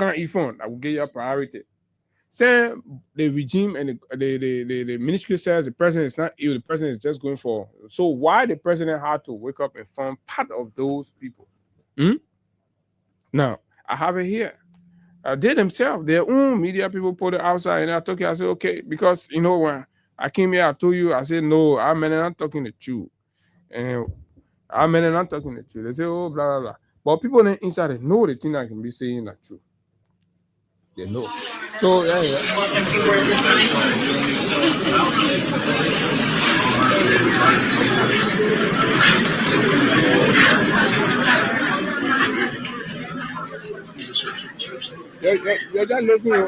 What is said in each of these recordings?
can't even, I will get your priority. Say the regime and the ministry says the president is not ill, the president is just going for. So why the president had to wake up and form part of those people? Hmm? Now, I have it here. They themselves, their own media people put it outside, and I told you, I said, okay, because when I came here, I told you, I said, no, I'm not talking the truth. And I'm not talking the truth. They say, oh, blah, blah, blah. But people inside, they know the thing I can be saying the truth. They know. So, yeah. You're just listening.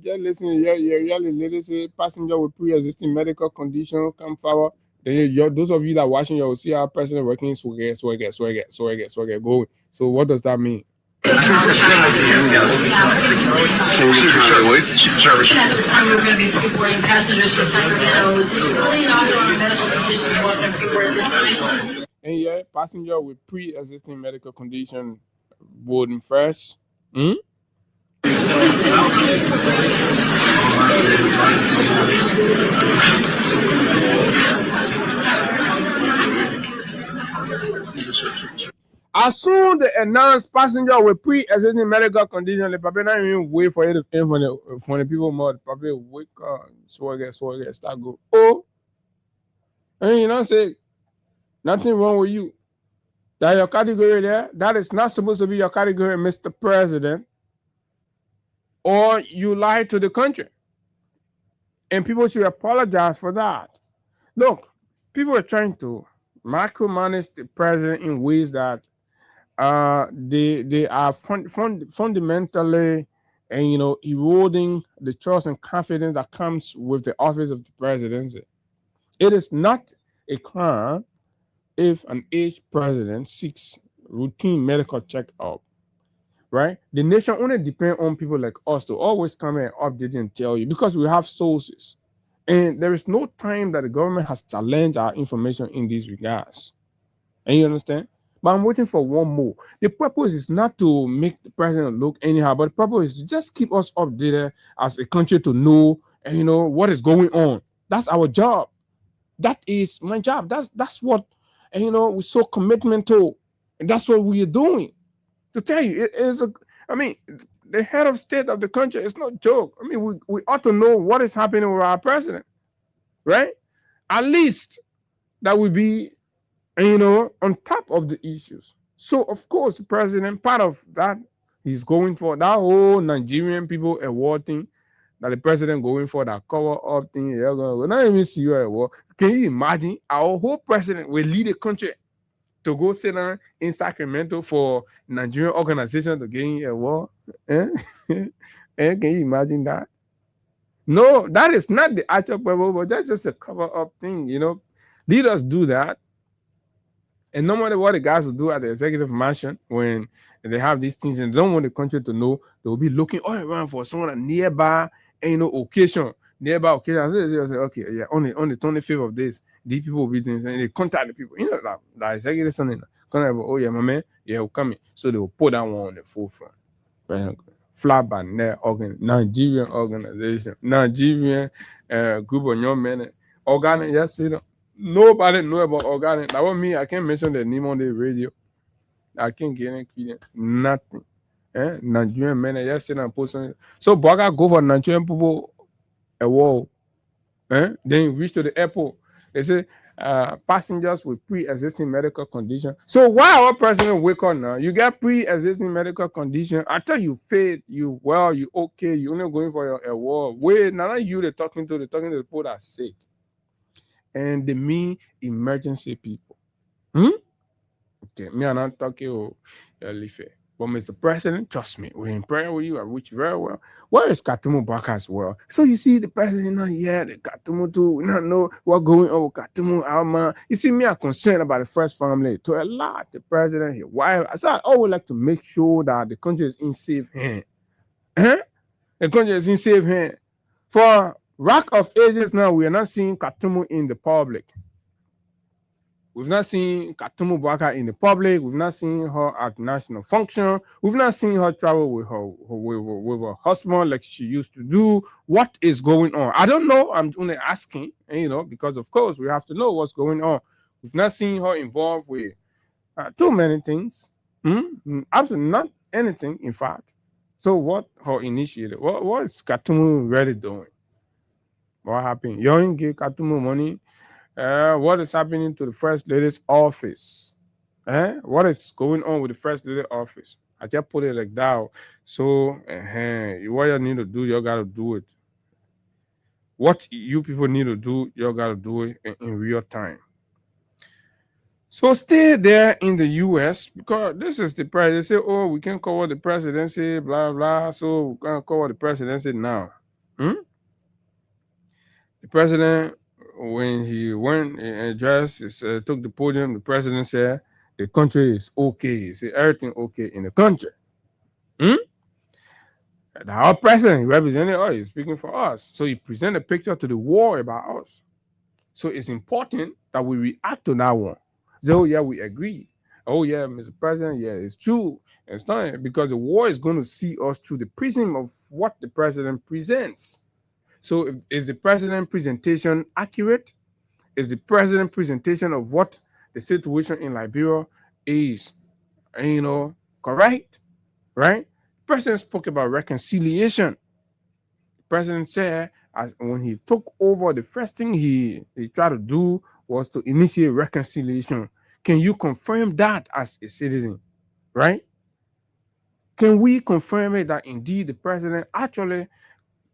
Just listening. You're passenger with pre-existing medical condition come forward. Then those of you that are watching, you will see our president working swagger, going. So what does that mean? This time we're going to be reporting passengers from Sacramento with disability and also on medical conditions. Welcome to report this time. And yeah, passenger with pre-existing medical condition boarding first. As soon they announce passenger with pre-existing medical condition, they probably not even wait for it to come from the people more. They probably wake up, swagger, start go. Oh, and say nothing wrong with you. That your category there, that is not supposed to be your category, Mr. President. Or you lied to the country. And people should apologize for that. Look, people are trying to micromanage the president in ways that they are fundamentally eroding the trust and confidence that comes with the office of the presidency. It is not a crime if an aged president seeks routine medical checkup, right? The nation only depends on people like us to always come and update and tell you because we have sources. And there is no time that the government has challenged our information in these regards. And you understand? But I'm waiting for one more. The purpose is not to make the president look anyhow, but the purpose is to just keep us updated as a country to know, what is going on. That's our job. That is my job. That's what, we so commitment to. And that's what we are doing. To tell you, it is the head of state of the country is no joke. We ought to know what is happening with our president, right? At least that will be, on top of the issues. So, of course, the president, part of that, he's going for that whole Nigerian people award thing that the president going for, that cover up thing. We're not even see your award. Can you imagine our whole president will lead the country to go sit down in Sacramento for Nigerian organization to gain a war? Can you imagine that? No, that is not the actual purpose, but that's just a cover-up thing, Leaders do that. And normally what the guys will do at the executive mansion when they have these things and they don't want the country to know, they will be looking all around for someone nearby, occasion. Nearby occasion. I say, okay, yeah, on the 25th of this, these people will be doing something. They contact the people. The executive something. Oh yeah, my man, yeah, we'll come in. So they will put that one on the forefront. Right? Flat by net Nigerian organization, Nigerian group of young men. Organic, yes, nobody know about organic. That was me. I can't mention the name on the radio. I can't get any credence. Nothing. Nigerian men, yes, and posting. So Baga go for Nigerian people a wall. Then you reach to the airport. They say passengers with pre-existing medical condition. So why our president wake up now? You get pre-existing medical condition. I tell you, faith, you well, you okay, you only going for your award. Wait, now you they're talking to the people that are sick. And they mean emergency people. Okay, me I'm not talking Life. But Mr. President, trust me, we're in prayer with you. I wish you very well. Where is Katumu back as well? So you see the president not here, the Katumu too. We don't know what's going on with Katumu, Alma. You see, me, I'm concerned about the first family. To a lot, the president, his wife. So I always like to make sure that the country is in safe hands. The country is in safe hands. For rack of ages now, we are not seeing Katumu in the public. We've not seen Katumu Bwaka in the public. We've not seen her at national function. We've not seen her travel with with her husband like she used to do. What is going on? I don't know. I'm only asking, because of course we have to know what's going on. We've not seen her involved with too many things. Absolutely not anything, in fact. So what her initiated? What is Katumu really doing? What happened? You ain't give Katumu money. What is happening to the First Lady's office? What is going on with the First Lady office? I just put it like that. So, what you need to do, you gotta do it. What you people need to do, you gotta do it in real time. So stay there in the U.S. because this is the president. They say, "Oh, we can cover the presidency, blah blah." So we're gonna cover the presidency now. The president, when he went and addressed, took the podium, the president said, the country is okay. He said, everything okay in the country. Our president represented us, he's speaking for us. So he presented a picture to the world about us. So it's important that we react to that one. Say, oh, yeah, we agree. Oh, yeah, Mr. President, yeah, it's true. It's not because the war is going to see us through the prism of what the president presents. So is the president presentation accurate? Is the president presentation of what the situation in Liberia is, correct? Right? The president spoke about reconciliation. The president said when he took over, the first thing he tried to do was to initiate reconciliation. Can you confirm that as a citizen? Right? Can we confirm it that indeed the president actually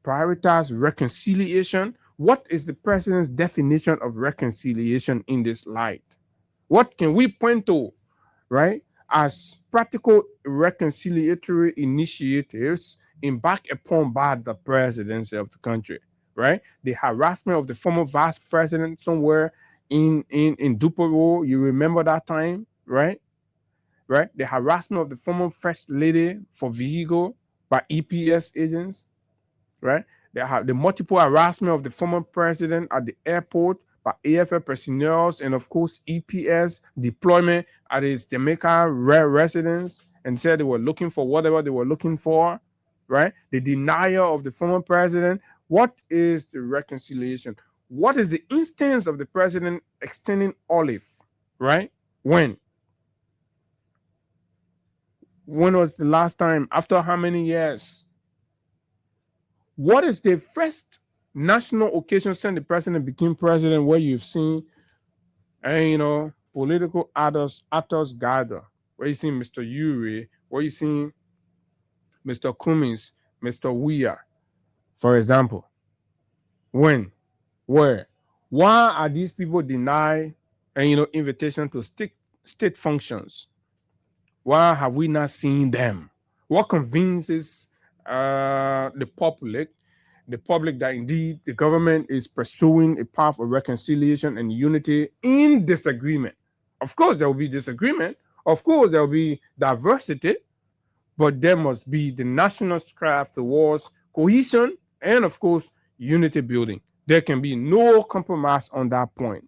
prioritized reconciliation? What is the president's definition of reconciliation in this light? What can we point to, right, as practical reconciliatory initiatives embarked upon by the presidency of the country, right? The harassment of the former vice president somewhere in Dupero, you remember that time, right? Right? The harassment of the former first lady for vehicle by EPS agents, right? The multiple harassment of the former president at the airport by AFL personnel and, of course, EPS deployment at his Jamaica residence and said they were looking for whatever they were looking for, right? The denial of the former president. What is the reconciliation? What is the instance of the president extending olive, right? When? When was the last time? After how many years? What is the first national occasion since the president became president where you've seen, political actors gather? Where you seen Mr. Uri? Where you seen Mr. Cummings, Mr. Weir, for example? When? Where? Why are these people denied, invitation to state functions? Why have we not seen them? What convinces the public that indeed the government is pursuing a path of reconciliation and unity in disagreement? Of course, there will be disagreement. Of course, there will be diversity, but there must be the national strive towards cohesion and, of course, unity building. There can be no compromise on that point.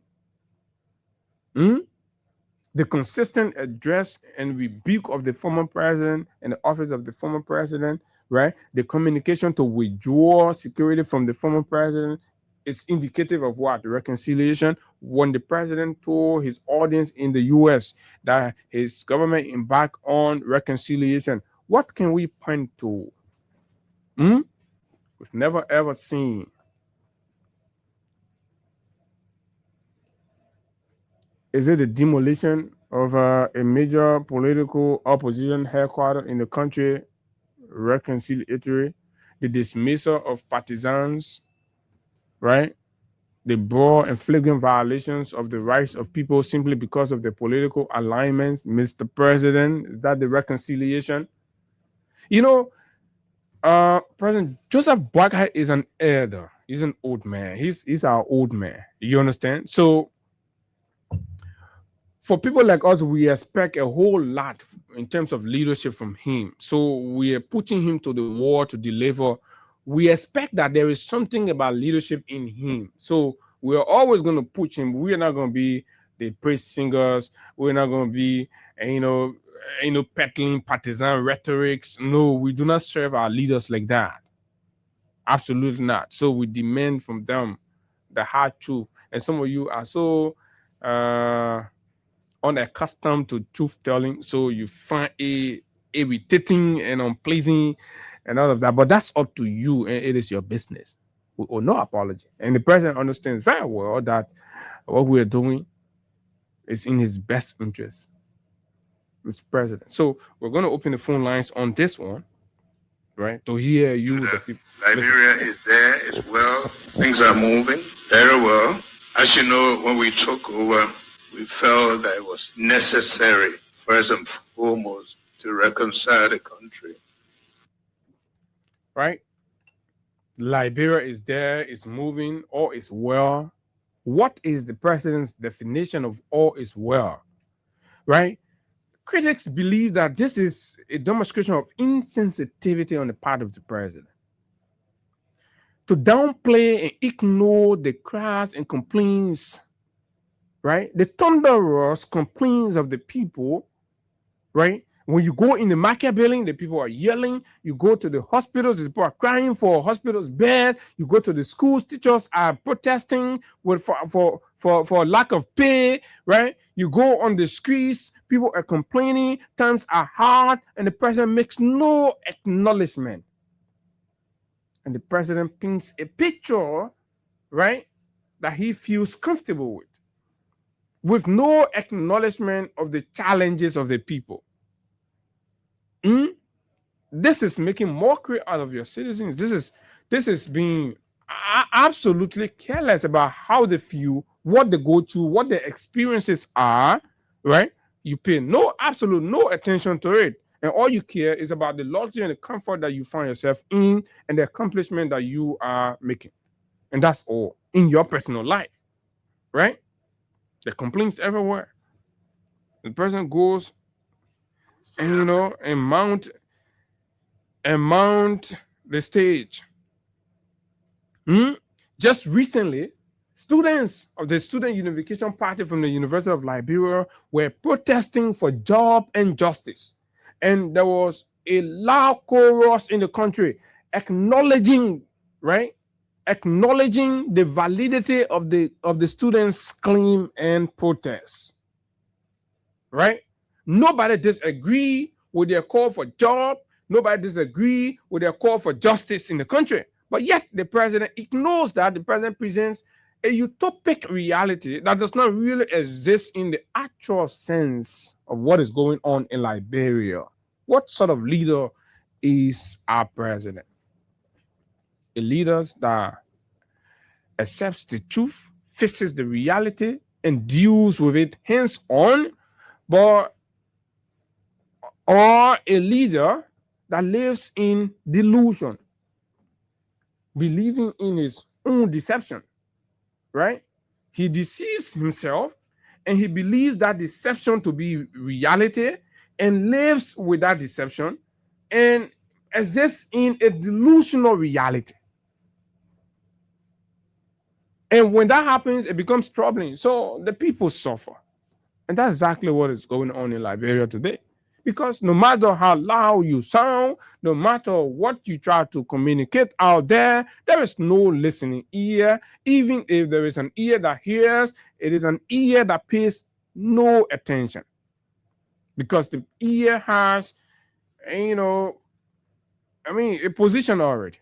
The consistent address and rebuke of the former president and the office of the former president, right? The communication to withdraw security from the former president is indicative of what? The reconciliation. When the president told his audience in the U.S. that his government embarked on reconciliation, what can we point to? We've never ever seen. Is it the demolition of a major political opposition headquarters in the country, reconciliatory? The dismissal of partisans, right? The broad and flagrant violations of the rights of people simply because of their political alignments, Mr. President. Is that the reconciliation? President Joseph Boakai is an elder. He's an old man. He's our old man. You understand? So for people like us, we expect a whole lot in terms of leadership from him. So we are putting him to the war to deliver. We expect that there is something about leadership in him. So we are always going to push him. We are not going to be the praise singers. We're not going to be, peddling partisan rhetorics. No, we do not serve our leaders like that. Absolutely not. So we demand from them the hard truth. And some of you are so uh, unaccustomed to truth telling, so you find it irritating and unpleasing and all of that. But that's up to you, and it is your business. We owe no apology. And the president understands very well that what we are doing is in his best interest, Mr. President. So we're going to open the phone lines on this one, right, to hear you. The people. Liberia is there as well. Things are moving very well. As you know, when we took over, we felt that it was necessary, first and foremost, to reconcile the country. Right? Liberia is there, it's moving, all is well. What is the president's definition of all is well? Right? Critics believe that this is a demonstration of insensitivity on the part of the president to downplay and ignore the cries and complaints, right? The thunderous complaints of the people, right? When you go in the market building, the people are yelling. You go to the hospitals, the people are crying for hospitals bed. You go to the schools, teachers are protesting for lack of pay, right? You go on the streets, people are complaining, times are hard, and the president makes no acknowledgement. And the president paints a picture, right, that he feels comfortable with no acknowledgement of the challenges of the people. This is making mockery out of your citizens. This is being absolutely careless about how they feel, what they go through, what their experiences are, right? You pay no attention to it. And all you care is about the luxury and the comfort that you find yourself in and the accomplishment that you are making. And that's all in your personal life, right? The complaints everywhere. The person goes and and mount the stage. Just recently, students of the Student Unification Party from the University of Liberia were protesting for job and justice. And there was a loud chorus in the country acknowledging, right? Acknowledging the validity of the students' claim and protests. Right? Nobody disagree with their call for job. Nobody disagree with their call for justice in the country. But yet the president ignores that. The president presents a utopic reality that does not really exist in the actual sense of what is going on in Liberia. What sort of leader is our president? A leader that accepts the truth, faces the reality, and deals with it hands-on, or a leader that lives in delusion, believing in his own deception, right? He deceives himself and he believes that deception to be reality and lives with that deception and exists in a delusional reality. And when that happens, it becomes troubling. So the people suffer. And that's exactly what is going on in Liberia today. Because no matter how loud you sound, no matter what you try to communicate out there, there is no listening ear. Even if there is an ear that hears, it is an ear that pays no attention. Because the ear has, a position already.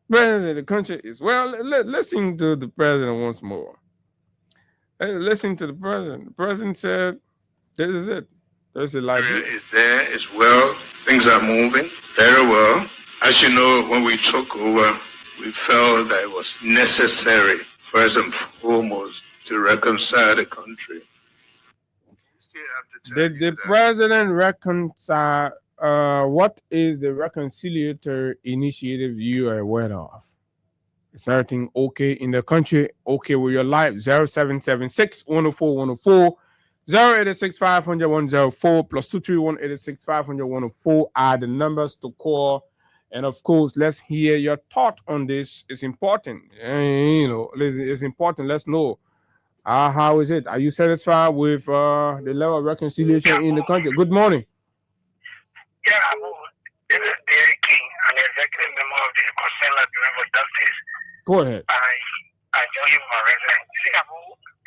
President of the country is, listen to the president once more. Listen to the president. The president said, this is it. There's a Liberia is there as well. Things are moving very well. As you know, when we took over, we felt that it was necessary, first and foremost, to reconcile the country. Did the president reconcile? What is the reconciliatory initiative you are aware of? Is everything okay in the country? Okay with your life? 0776 104 104 086 500 104 plus 231 86 500 104 are the numbers to call. And of course, let's hear your thought on this. It's important. It's important. Let's know How is it? Are you satisfied with the level of reconciliation in the country? Good morning. Yeah, this is Derek King, an executive member of the Concerned Liberian for Justice. Go ahead. I tell you for reference. See, Abu,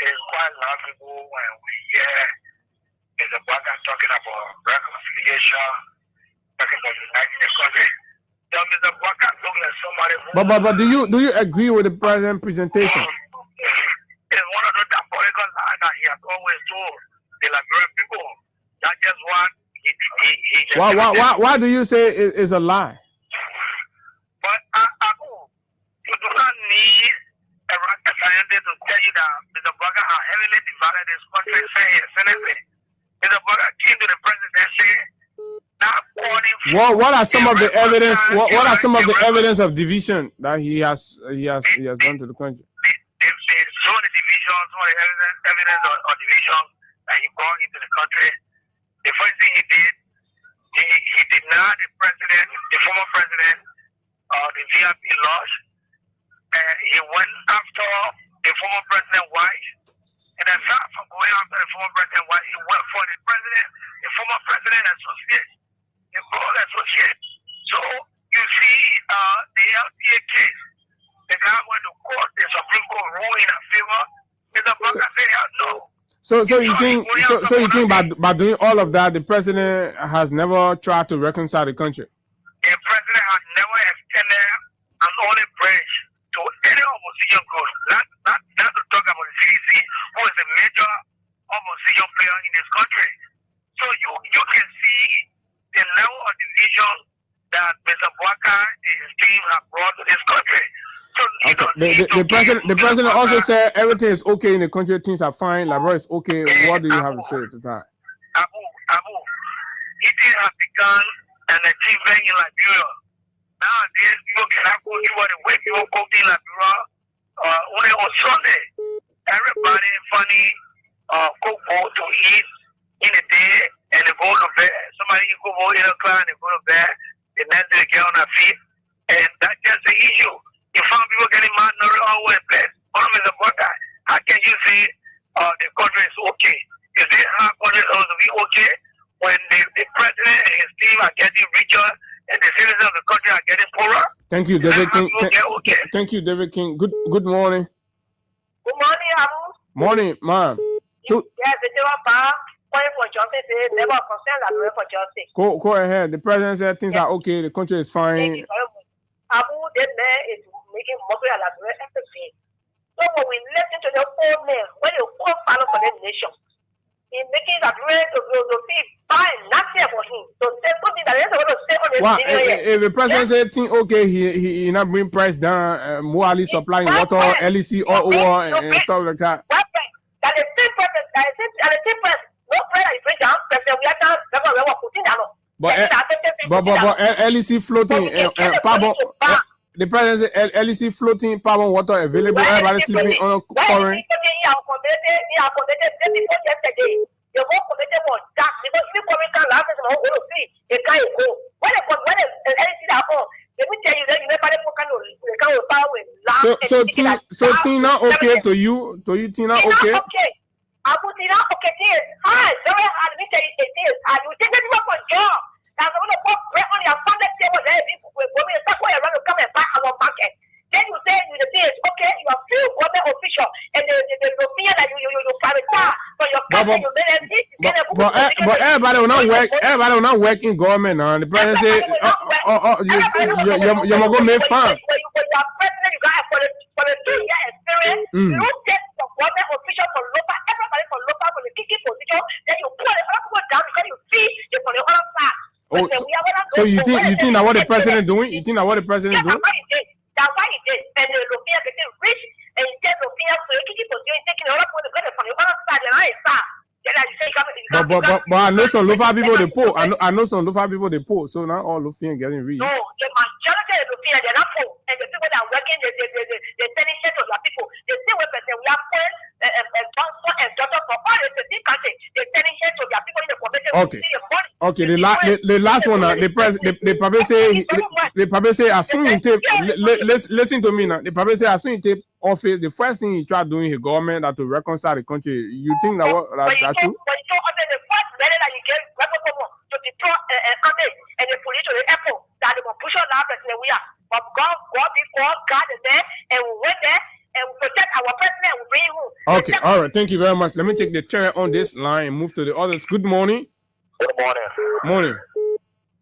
it is quite laughable when we hear Mr. Baka talking about reconciliation, talking about uniting the country. So Mr. Baka looking at somebody who... But do you agree with the president's presentation? It's one of the diabolical lies that he has always told the Liberian people. That just one Why do you say it's a lie? But Abu, you do not need a rocket scientist to tell you that Mr. Baka has heavily divided this country, saying his Senate. Mr. Baka came to the presidency. What are some of the evidence? What are some of the evidence of division that he has done to the country? Some of the divisions, some of the evidence of division that he brought into the country. The first thing he did, he denied the president, the former president, the VIP laws. He went after the former president's wife. And aside from going after the former president's wife, he went for the president, the former president associate, the board associate. So you see the LTA case, the guy went to court, the Supreme Court ruled in favor. Mr. Baka said no. So you think by doing all of that, the president has never tried to reconcile the country? The president has never extended an olive branch to any opposition group. Not to talk about the CDC, who is a major opposition player in this country. So you can see the level of division that Mr. Baka and his team have brought to this country. So the president also said everything is okay in the country, things are fine, Liberia is okay. What do you have to say to that? Abu, eating has become an achievement in Liberia. Nowadays, people cannot go to the way people go to Liberia only on Sunday. Everybody funny go to eat in the day and they go to bed. Somebody you go 8 o'clock and they go to bed, the next day they get on their feet, and that's just the issue. You find people getting malnourished all over the place. Mr. Baka, how can you say the country is okay? Is this how country is supposed to be okay when the president and his team are getting richer and the citizens of the country are getting poorer? Thank you, David King. Thank you, David King. Good morning. Good morning, Abu. Morning, ma'am. Yes, the point for justice is never concerned Liberia for justice. Go ahead. The president said things are okay. The country is fine. Abu, this man is making mockery of Liberia everything. So when we listen to the old man, when you call follow for the nation, he's making Liberia to be fine, nothing for him. So say something that is going to say on the if the president said things okay, he not bring price down, more Ali supplying water, LEC all over and stuff like that. That the same person, no prayer is bring down, president, we are not putting down. But LEC floating the president said LEC floating power water available, everybody sleeping on a current. The whole committee was dark because if you come last time, I'm going to see a guy go. When anything happens, let me tell you that you never can power with last. So Tina, okay to you? To you, Tina, okay? Okay. I put Tina, okay, this hard, very hard. Let me tell you, it is hard. You take it for a job. I'm going to put bread on your family table. There, people will go in the way around to come and buy our market. Then you say the thing is okay, you are few government official and the fear that you privatize for your country, you made it. But everybody will not work. Everybody will not work in government now. The president say, you're going to make fun. When you are president, you got for the 2-year experience. You take the government official from local, everybody from local for the key position. Then you put it all down because you see it from the other side. So you think that what the president doing? You think that what the president doing? That's why he did. And the European getting rich and he gets European so he keep taking all of the credit from the other side and I start. But I know some local people they poor. I know some local people they poor. So not all Lufian getting rich. No, the majority of Europeans they're not poor. And the people that are working, the tennis of your people, they still work and we are paying and daughter for all the same country. The tennis of your people in the community. Okay, the last one, they probably say as soon you take listen to me now. They probably say as soon you take office, the first thing he tried doing his government that to reconcile the country. You think that that's true? When you told the first letter that you gave to deploy army and the police to the airport, that they will push on our president, we are. But God before God is there, and we went there and we protect our president and we bring him home. Okay, all right. Thank you very much. Let me take the chair on this line and move to the others. Good morning. Good morning. Morning.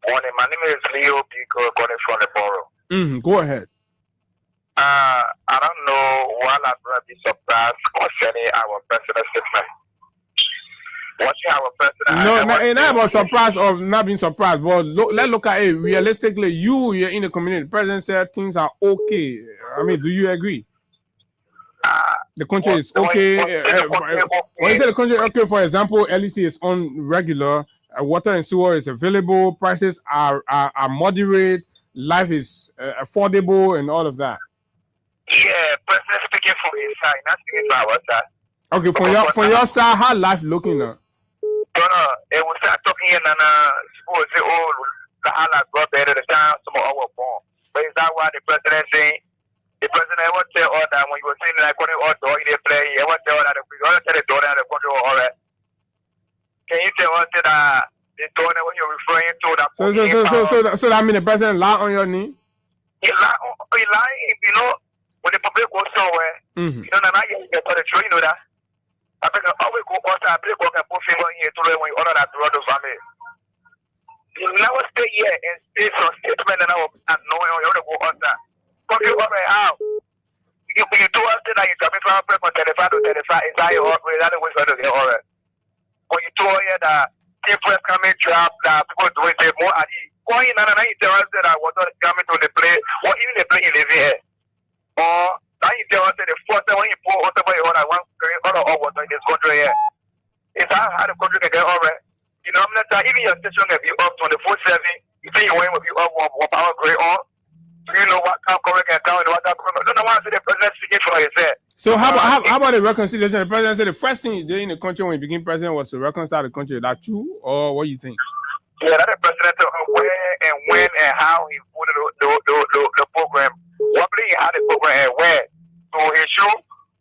Morning. My name is Leo Pico, calling from the borough. Go ahead. I don't know why I'm going to be surprised concerning our president's statement. Watching our president. No, it's not about surprise or not being surprised. But let's look at it realistically. You're in the community. The president said things are okay. I mean, do you agree? The country is okay. When you say the country is okay, for example, LEC is on regular. Water and sewer is available. Prices are moderate. Life is affordable and all of that. Yeah, president speaking from his side, not speaking from our side. Okay, from your side, how life looking now? It was start talking and suppose say, oh, the Allah got better the time some of our born. But is that why the president saying? The president ever tell all that when you were saying like when you all door they play, he ever tell that we all tell the door that the country all right. Can you tell us that the door that when you're referring to that? So that means the president lie on your knee? He lying, you know, when the public goes somewhere, you know, now you get to the train, you know that. I think I always go outside, I go and put finger in here to when you order that to the family. You never stay here and say some statement and I know you want to go outside. Because you over how? You do us that you coming from 35 to 35 is that your way, that way for the order. When you told here that people coming trap that people doing say more at the going and you tell us that I was not coming to the play or even the play in the here. Or now you tell us that the first time when you pour whatever you want, I want to order all water in this country here. Is that how the country can get over? You know, I'm not even your station can be up 24/7. You think you're with you up one power grade on. Do you know what time correct and down and what time correct? I don't want to see the president speaking for himself. So how about the reconciliation? The president said the first thing he did in the country when he became president was to reconcile the country. Is that true, or what do you think? Yeah, that the president where and when and how he put the program. What he had the program and where. So he show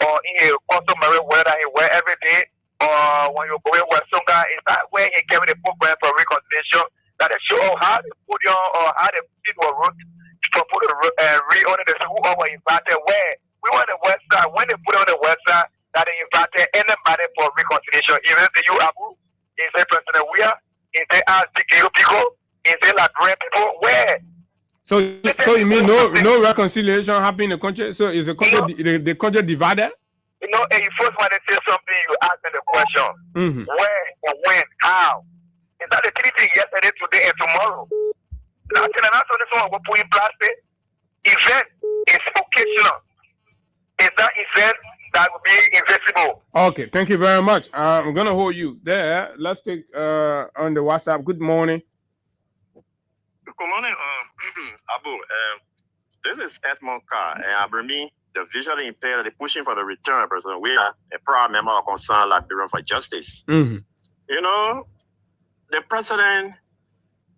or in a customary weather he wear every day, or when you go in with some guy, is that where he carry the program for reconciliation? That they show how they put on or how they people root to put re-on the who over invited where. We want the website, when they put on the website that they invited anybody for reconciliation, even the you Abu, is a President Weir, is they ask the people, is they like great people, where? So you mean no reconciliation happening in the country? So is the country the country divided? You know, and you first want to say something, you ask them the question. Where or when, how? Is that the three things yesterday, today, and tomorrow? That's the one we're putting plastic. Event is occasional. Is that event that will be invisible? Okay, thank you very much. I'm gonna hold you there. Let's take on the WhatsApp. Good morning. Good morning, Abu. This is Edmond Carr, and I bring the visually impaired. They're pushing for the return of President Weir, a proud member of Concerned Liberian for Justice. You know, the president.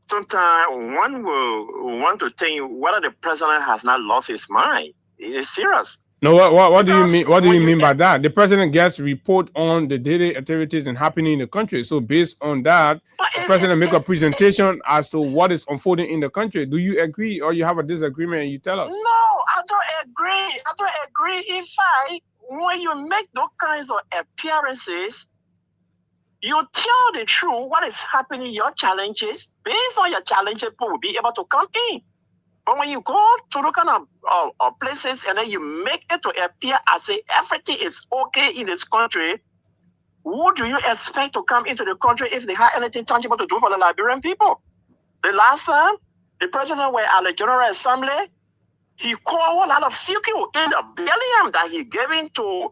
Sometimes one will want to think whether the president has not lost his mind. It is serious. No, what do you mean? What do you mean by that? The president gets report on the daily activities and happening in the country. So based on that, the president make a presentation as to what is unfolding in the country. Do you agree, or you have a disagreement? And you tell us. No, I don't agree. In fact, when you make those kinds of appearances, you tell the truth, what is happening, your challenges. Based on your challenges, people will be able to come in. But when you go to the kind of places and then you make it to appear as if everything is okay in this country, who do you expect to come into the country if they have anything tangible to do for the Liberian people? The last time, the president was at the General Assembly, he called a lot of people in the billion that he gave into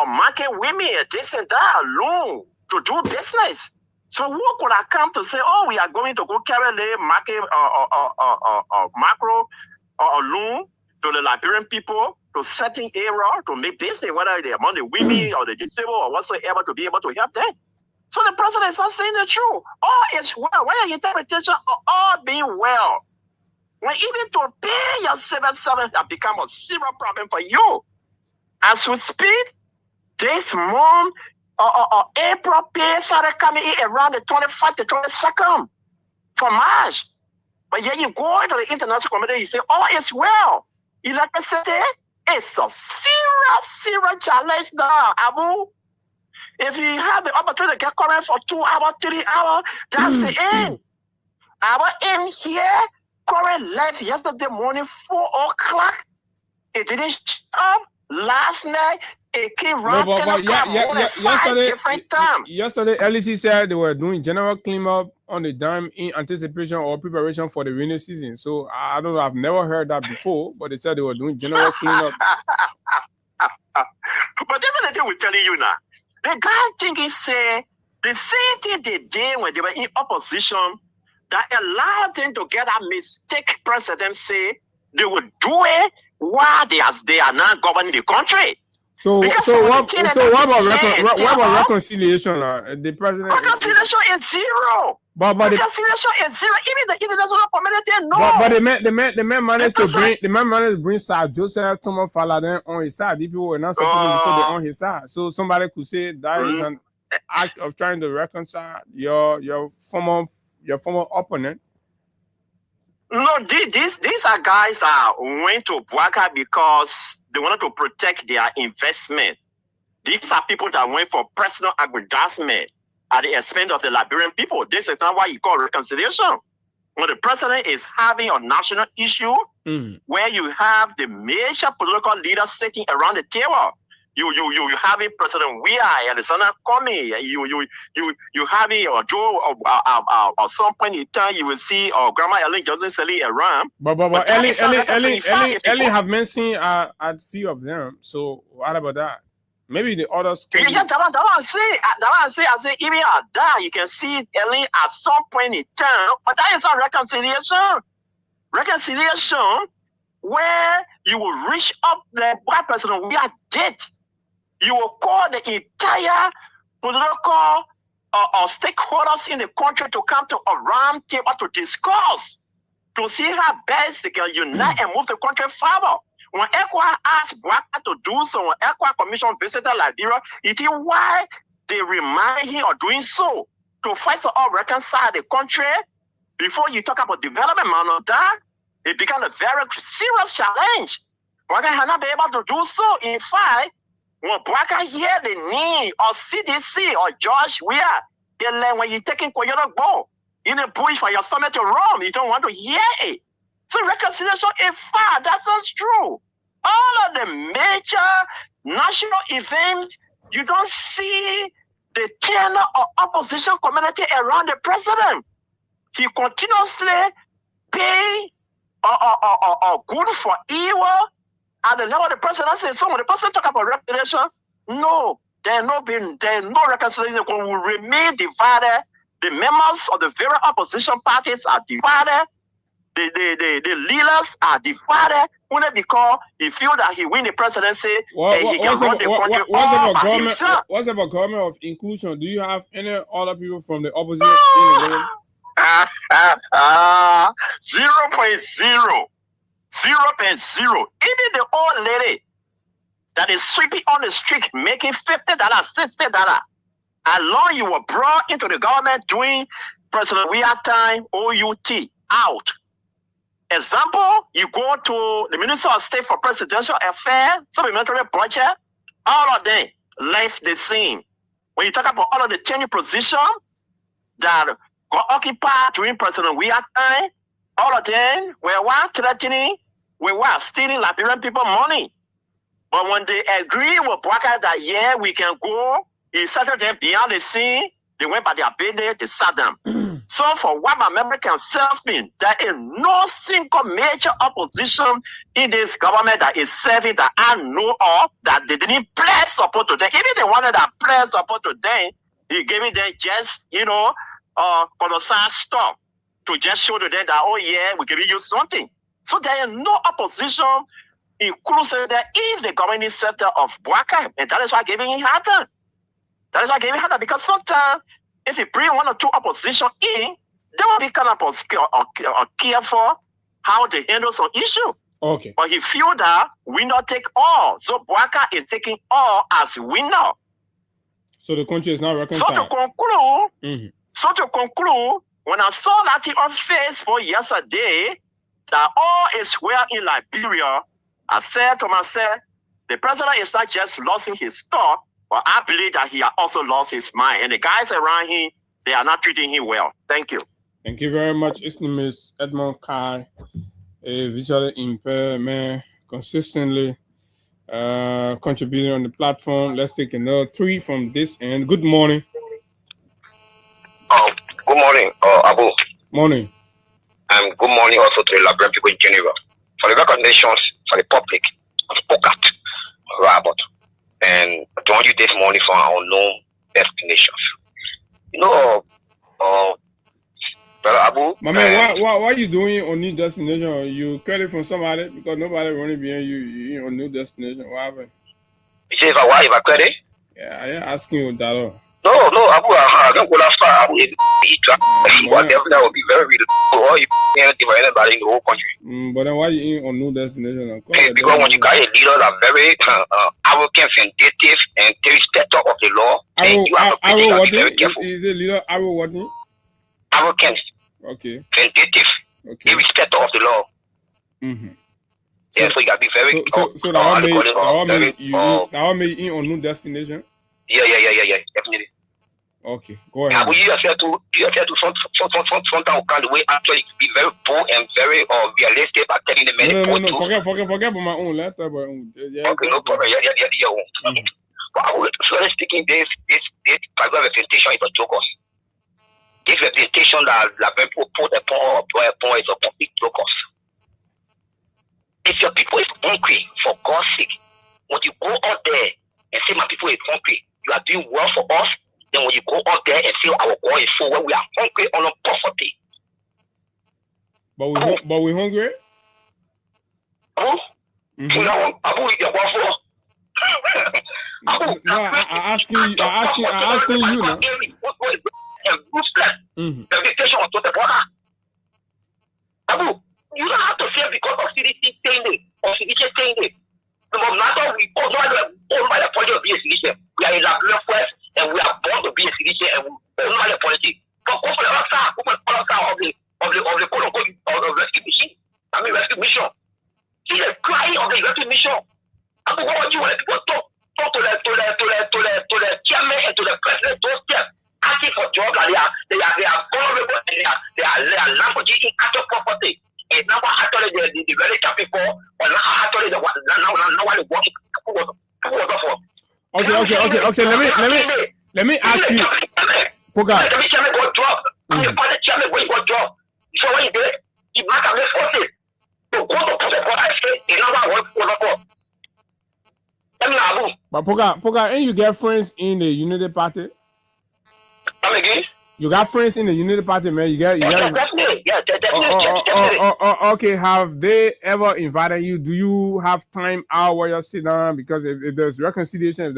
market women, this and that alone to do business. So who could have come to say, oh, we are going to go carry the market macro loan to the Liberian people to certain area to make business, whether they're among the women or the disabled or whatsoever, to be able to help them. So the president is not saying the truth. All is well. When your interpretation of all being well, when even to pay your civil servant has become a serious problem for you, As we speak, this month, April pay started coming in around the 25th to 22nd for March. But yet you go into the international community, you say, all is well. Electricity is a serious challenge now, Abu. If you have the opportunity to get current for 2 hours, 3 hours, that's the end. Our end here, current left yesterday morning, 4 o'clock. It didn't stop. Last night, it came right yesterday, LEC said they were doing general cleanup on the dam in anticipation or preparation for the rainy season. So I don't know, I've never heard that before, but they said they were doing general cleanup. But that's the thing we're telling you now. The guy thinking say the same thing they did when they were in opposition that allowed them to get a mistake president say they would do it while they are now governing the country. So what about reconciliation? The president reconciliation is zero. But reconciliation is zero. Even the international community no. But the man managed to bring Sir Joseph Thomas Faladin on his side. People were not supposed to be on his side. So somebody could say that is an act of trying to reconcile your former opponent. No, these are guys that went to Bouaka because they wanted to protect their investment. These are people that went for personal aggrandizement at the expense of the Liberian people. This is not what you call reconciliation. When the president is having a national issue where you have the major political leaders sitting around the table, you having President Weah, Alexander Comey, you having Joe at some point in time you will see Grandma Ellen Johnson Sirleaf around. But Ellen have mentioned a few of them. So what about that? Maybe the others. Yeah, I say even at that you can see Ellen at some point in time, but that is not reconciliation. Reconciliation where you will reach up the white President Weah did. You will call the entire political stakeholders in the country to come to a round table to discuss, to see how best they can unite and move the country forward. When ECOWAS asked Bouaka to do so, when ECOWAS Commission visited Liberia, it is why they remind him of doing so, to first of all reconcile the country before you talk about development. Man, of that, it became a very serious challenge. Bouaka has not been able to do so. In fact, when Bouaka hear the need of CDC or George Weah, when you're taking Koyono Bo in the bush for your stomach to run, you don't want to hear it. So reconciliation is far. That's not true. All of the major national events, you don't see the tenor of opposition community around the president. He continuously pay good for evil at the level of the presidency. So when the president talk about reconciliation, no, there's no reconciliation. We will remain divided. The members of the various opposition parties are divided. The leaders are divided only because he feel that he win the presidency and he can run the country all by himself. What's about government of inclusion? Do you have any other people from the opposition in the room? 0.0. 0.0. Even the old lady that is sweeping on the street making $50, $60, along you were brought into the government doing President Weah time, OUT, out. Example, you go to the Minister of State for Presidential Affairs, supplementary budget, all of them left the scene. When you talk about all of the tenure position that got occupied during President Weah time, all of them were threatening, we were stealing Liberian people money. But when they agreed with Bouaka that, yeah, we can go, he settled them beyond the scene, they went by their business, they sat down. So for what my memory can serve me, there is no single major opposition in this government that is serving that I know of that they didn't pledge support to them. Even the one that pledged support to them, he gave them just, colossal stuff to just show to them that, oh yeah, we're giving you something. So there is no opposition inclusive that if the governing sector of Bouaka, and that is why giving him hard time. That is why giving hard time, because sometimes if you bring one or two opposition in, they will be kind of careful how they handle some issue. Okay. But he feel that winner take all. So Bouaka is taking all as winner. So the country is not So reconciled. to conclude, Mm-hmm. when I saw that thing on Facebook yesterday, that all is well in Liberia, I said to myself, the president is not just losing his stock, but I believe that he has also lost his mind. And the guys around him, they are not treating him well. Thank you. Thank you very much. His name is Edmond Kai, a visually impaired man, consistently contributing on the platform. Let's take another 3 from this end. Good morning. Good morning, Abu. Morning. And good morning also to the Liberian people in Geneva. For the recognitions for the public, I've spoken about and I want you this morning for our unknown destinations. You know, Brother Abu. My man, why are you doing on new destination? You credit from somebody because nobody running behind you. You on new destination. What happened? You say if I credit? Yeah, I ain't asking you that. No, Abu, I don't go that far. Abu, definitely will be very real. Or you anything for anybody in the whole country. But then why you in on new destination? Because when you got a leader that very arrogant, vindictive, and respecter of the law, then you have to be very careful. Is a leader arrogant? Arrogant. Okay. Vindictive. Okay. The respecter of the law. Mm-hmm. Yeah, so you gotta be very. So that one made you in on new destination. Yeah, definitely. Okay, go ahead. But you have to front the way actually be very bold and very realistic about telling the men. No. Forget about my own laptop. Yeah, okay, no problem. Yeah. But I would further speaking, this paragraph representation is a jokers. This representation that people put upon is a complete jokers. If your people is hungry, for God's sake, when you go out there and say my people is hungry, you are doing well for us. Then when you go out there and say our God is full, when we are hungry on a poverty. But we hungry? Abu? You know, Abu is your God for. No, I asking you now. The vacation of the water. Abu, you don't have to fear because of CDC saying it or CDC saying it. No matter we all by the point of being a citizen, we are in Liberia first, and we are born to be a citizen, and we all by the politics. But over the rescue mission. I mean rescue mission. See the crying of the rescue mission. I mean, what you want people talk to the chairman and to the president, those steps, asking for jobs, and they are vulnerable, and they are languaging in actual property. And now actually the very people, or now actually the one now working for. Okay. Let me ask you. Poga. The chairman got job. The chairman got job. So what he did, he might have left it. So go to the what I say, another work for. But Poga, and you get friends in the Unity Party? Come again? You got friends in the Unity Party, man. You got definitely. Okay, have they ever invited you? Do you have time out where you sit down? Because if there's reconciliation, if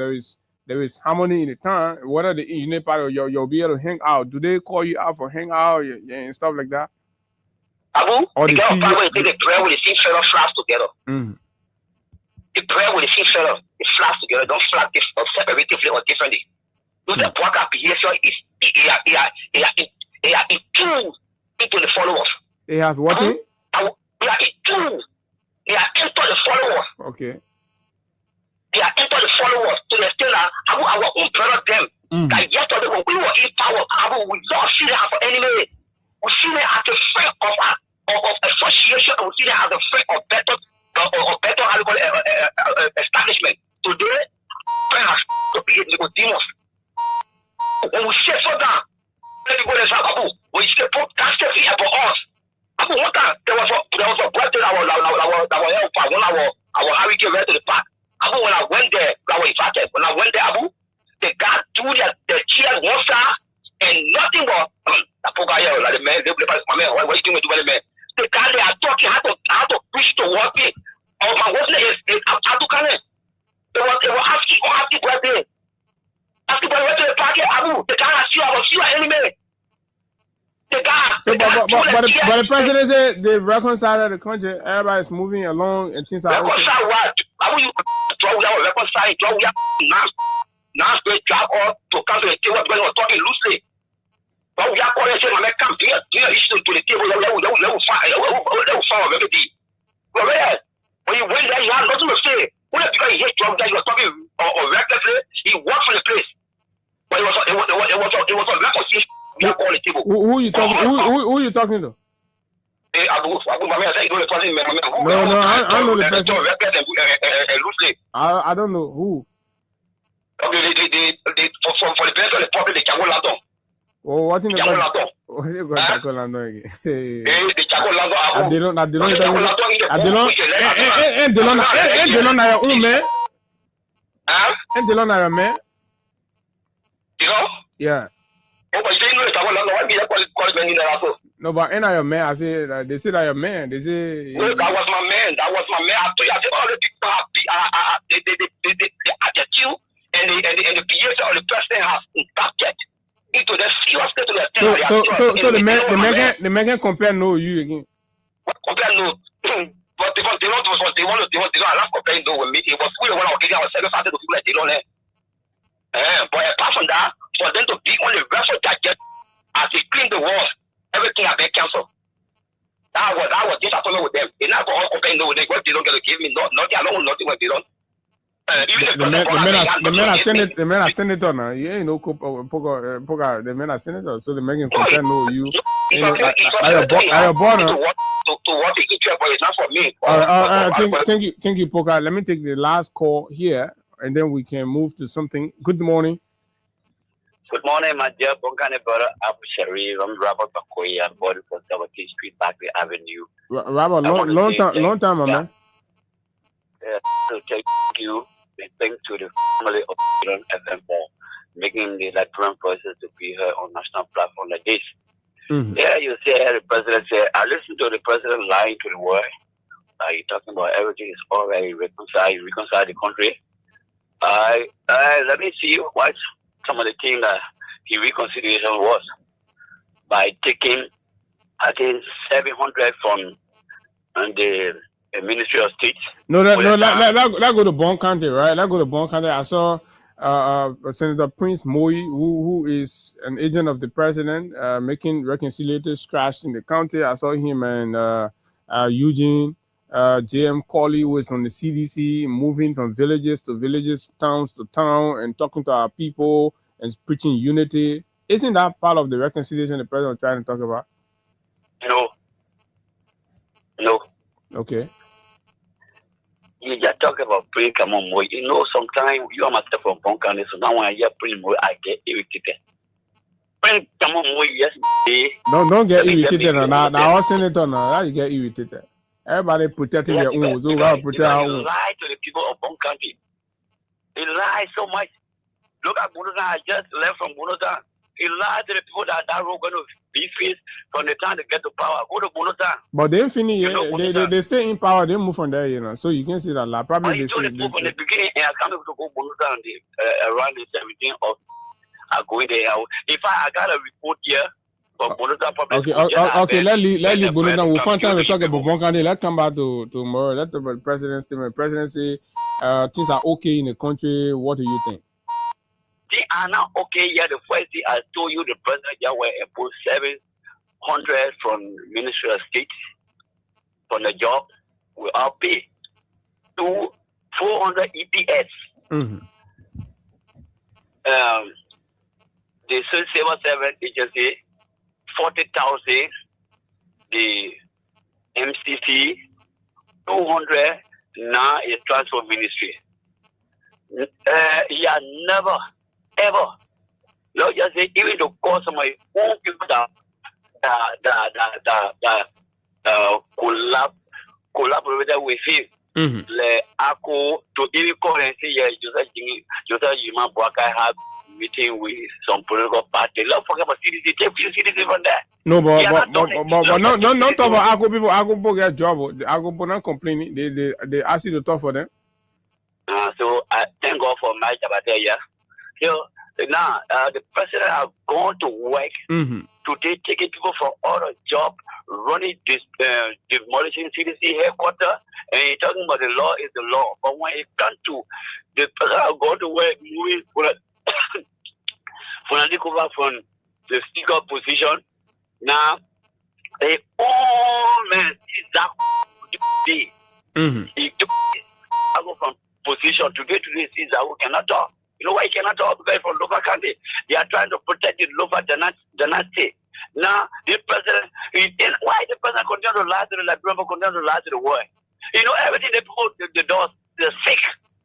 there is harmony in the town, what are the Unity Party? You'll be able to hang out. Do they call you out for hang out and stuff like that? Abu, or the prayer with the same fellow flash together. The prayer with the same fellow, it flash together. Don't flash separatively or differently. Do the Bouaka behavior is they are tuned into the followers. It has what? They are tuned. They are into the followers. Okay. They are into the followers to the extent that our own brother them. That yesterday when we were in power, we don't see them as an enemy. We see them as a friend of association. We see them as a friend of better establishment. Today, friends to be Nicodemus. When we set for down, everybody is Abu. When you step up, that's the fear for us. Abu, one time there was a birthday our hurricane went to the park. Abu, when I went there, Abu, the guy threw the chair one side and nothing but the man, what are you doing to the man? The guy they are talking how to preach to what me. My wasn't it how to come in. They were asking birthday. After I went to the park, Abu, the guy I see our enemy. The guy the president said they reconciled the country. Everybody's moving along and things are okay. Reconcile what? How will you reconcile? Now they drag all to come to the table when we're talking loosely. But we are calling saying, "Man, come to the issue to the table. Let find everything." But when you went there, you had nothing to say. When you hate Trump, that you were talking recklessly, he walked from the place. But it was a reconciliation. We are calling the table. Who you talking? Who you talking to? No, I know the president. I don't know who. Okay, for the president of the public, they can go London. Oh, what in the London? Oh, you got to London again. They can go London. They don't na your own man. And they don't na your man. You know? Yeah. Oh, but you didn't know it. Why be that no, but ain't your man? I say they say that your man. They say no, that was my man. I told you, I said all the people the attitude and the behavior of the president has impacted into the serious state of the so the man can compare no you again. Compare no. But they don't allow comparing no with me. It was we when I was getting our second started to feel like they don't but apart from that, for them to be on the rest of that jet as they clean the walls, everything has been cancelled. That was disappointment with them. They never all comparing no with them. What they don't get to give me, nothing alone, nothing when they don't. The men are senator now. You ain't no poker. The men are senator, so the men can compare no you. Are your born? To what the interest, but it's not for me. Thank you, Poker. Let me take the last call here, and then we can move to something. Good morning. Good morning, my dear Bonkane brother Abu Sharif. I'm Robert Bakoya. I'm born from 17th Street, Barclay Avenue. Robert, long time, my man. To thank you and thank to the family of Iran FM for making the Latvian process to be heard on national platform like this. Mm-hmm. Yeah, you say the president said, I listened to the president lying to the world. You're talking about everything is already reconciled the country. Let me see what some of the things that the reconciliation was by taking, I think, 700 from the Ministry of State. No, that go to Bon County, right? That go to Bon County. I saw Senator Prince Moi, who is an agent of the president, making reconciliatory scratch in the county. I saw him and Eugene, J.M. Colley, who is from the CDC, moving from villages to villages, towns to town, and talking to our people and preaching unity. Isn't that part of the reconciliation the president was trying to talk about? No. Okay. You just talk about praying, come on, boy. You know, sometimes you are myself from Bon County, so now when I hear praying, boy, I get irritated. Praying, come on, boy, yes, don't get irritated. Now, our senator, now you get irritated. Everybody protecting their own, so we have to protect our own. Lie to the people of Bon County. They lie so much. Look at Bunotan. I just left from Bunotan. He lied to the people that road going to be faced from the time they get to power. Go to Bunotan. But they finish. They stay in power. They move from there, you know. So you can see that. Probably they stay. From the beginning, I can't to go Bunotan around the 17th of. I go there. In fact, I got a report here. Okay. Let leave Bunotan. We'll find time to talk about Bon County. Let's come back to tomorrow. Let's talk about the president's statement. President say things are okay in the country. What do you think? They are not okay yet. The first thing I told you, the president Yahweh imposed 700 from Ministry of State from the job. We all pay to 400 EPS. Mm-hmm. The Civil Servant Agency 40,000. The MCC 200. Now is Transport Ministry. Yeah, never. Ever. Lord just say, even to call some of my own people that collaborated with him. Le Ako to even call and say, yeah, Joseph Yuma Boakai had meeting with some political party. Let's forget about CDC. Take few citizens from there. No, but don't talk about Ako people. Ako people get job. Ako people not complaining. They ask you to talk for them. So I thank God for my job there. Yeah. So Now, the president have gone to work today, taking people from all the job, running this demolishing CDC headquarters, and he's talking about the law is the law. But when it comes to the president have gone to work, moving from the speaker position, now they all men today. He took from position today. Zaku cannot talk. You know why he cannot talk? Because from local country, they are trying to protect the local dynasty. Now, the president, why the president continue to lie to the Liberian, continue to lie to the world? You know, everything they put the doors, they're fake.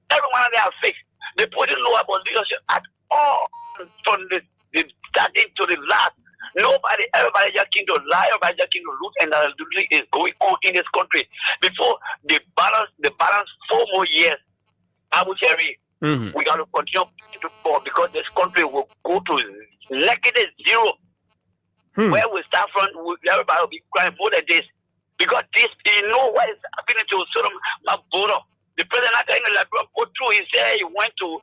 Everyone of them are fake. They put in no about leadership at all from the starting to the last. Everybody just came to lie, everybody just came to loot, and that is going on in this country. Before the balance 4 more years, Abu Cherry, we got to continue to fall because this country will go to negative zero. Where we start from, everybody will be crying more than this. Because this, you know what is happening to Sodom Maboro. The president in Liberia go through, he said he went to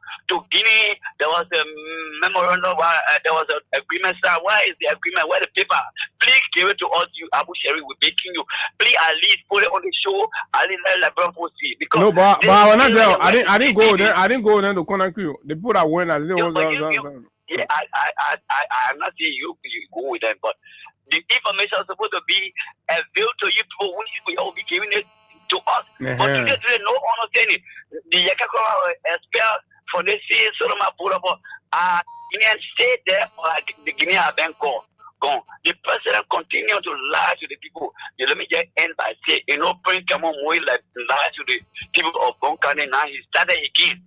Guinea, there was a memorandum, there was an agreement. Where is the agreement? Where the paper? Please give it to us, you Abu Sherry, we're begging you. Please at least put it on the show, at least let Liberia see. Because no, but I was not there. I didn't go there. I didn't go there to Conakry. The people that went, I didn't want yeah, I'm not saying you go with them, but the information is supposed to be available to you people, which we all be giving it to us. But today, no understanding. The Yakakora expelled for the sea, Solomon Purabo, Guinean stayed there, or the Guinea Bank gone. The president continued to lie to the people. Let me just end by saying, you know, Prince Kamon Moy like lie to the people of Bonkane. Now he started again.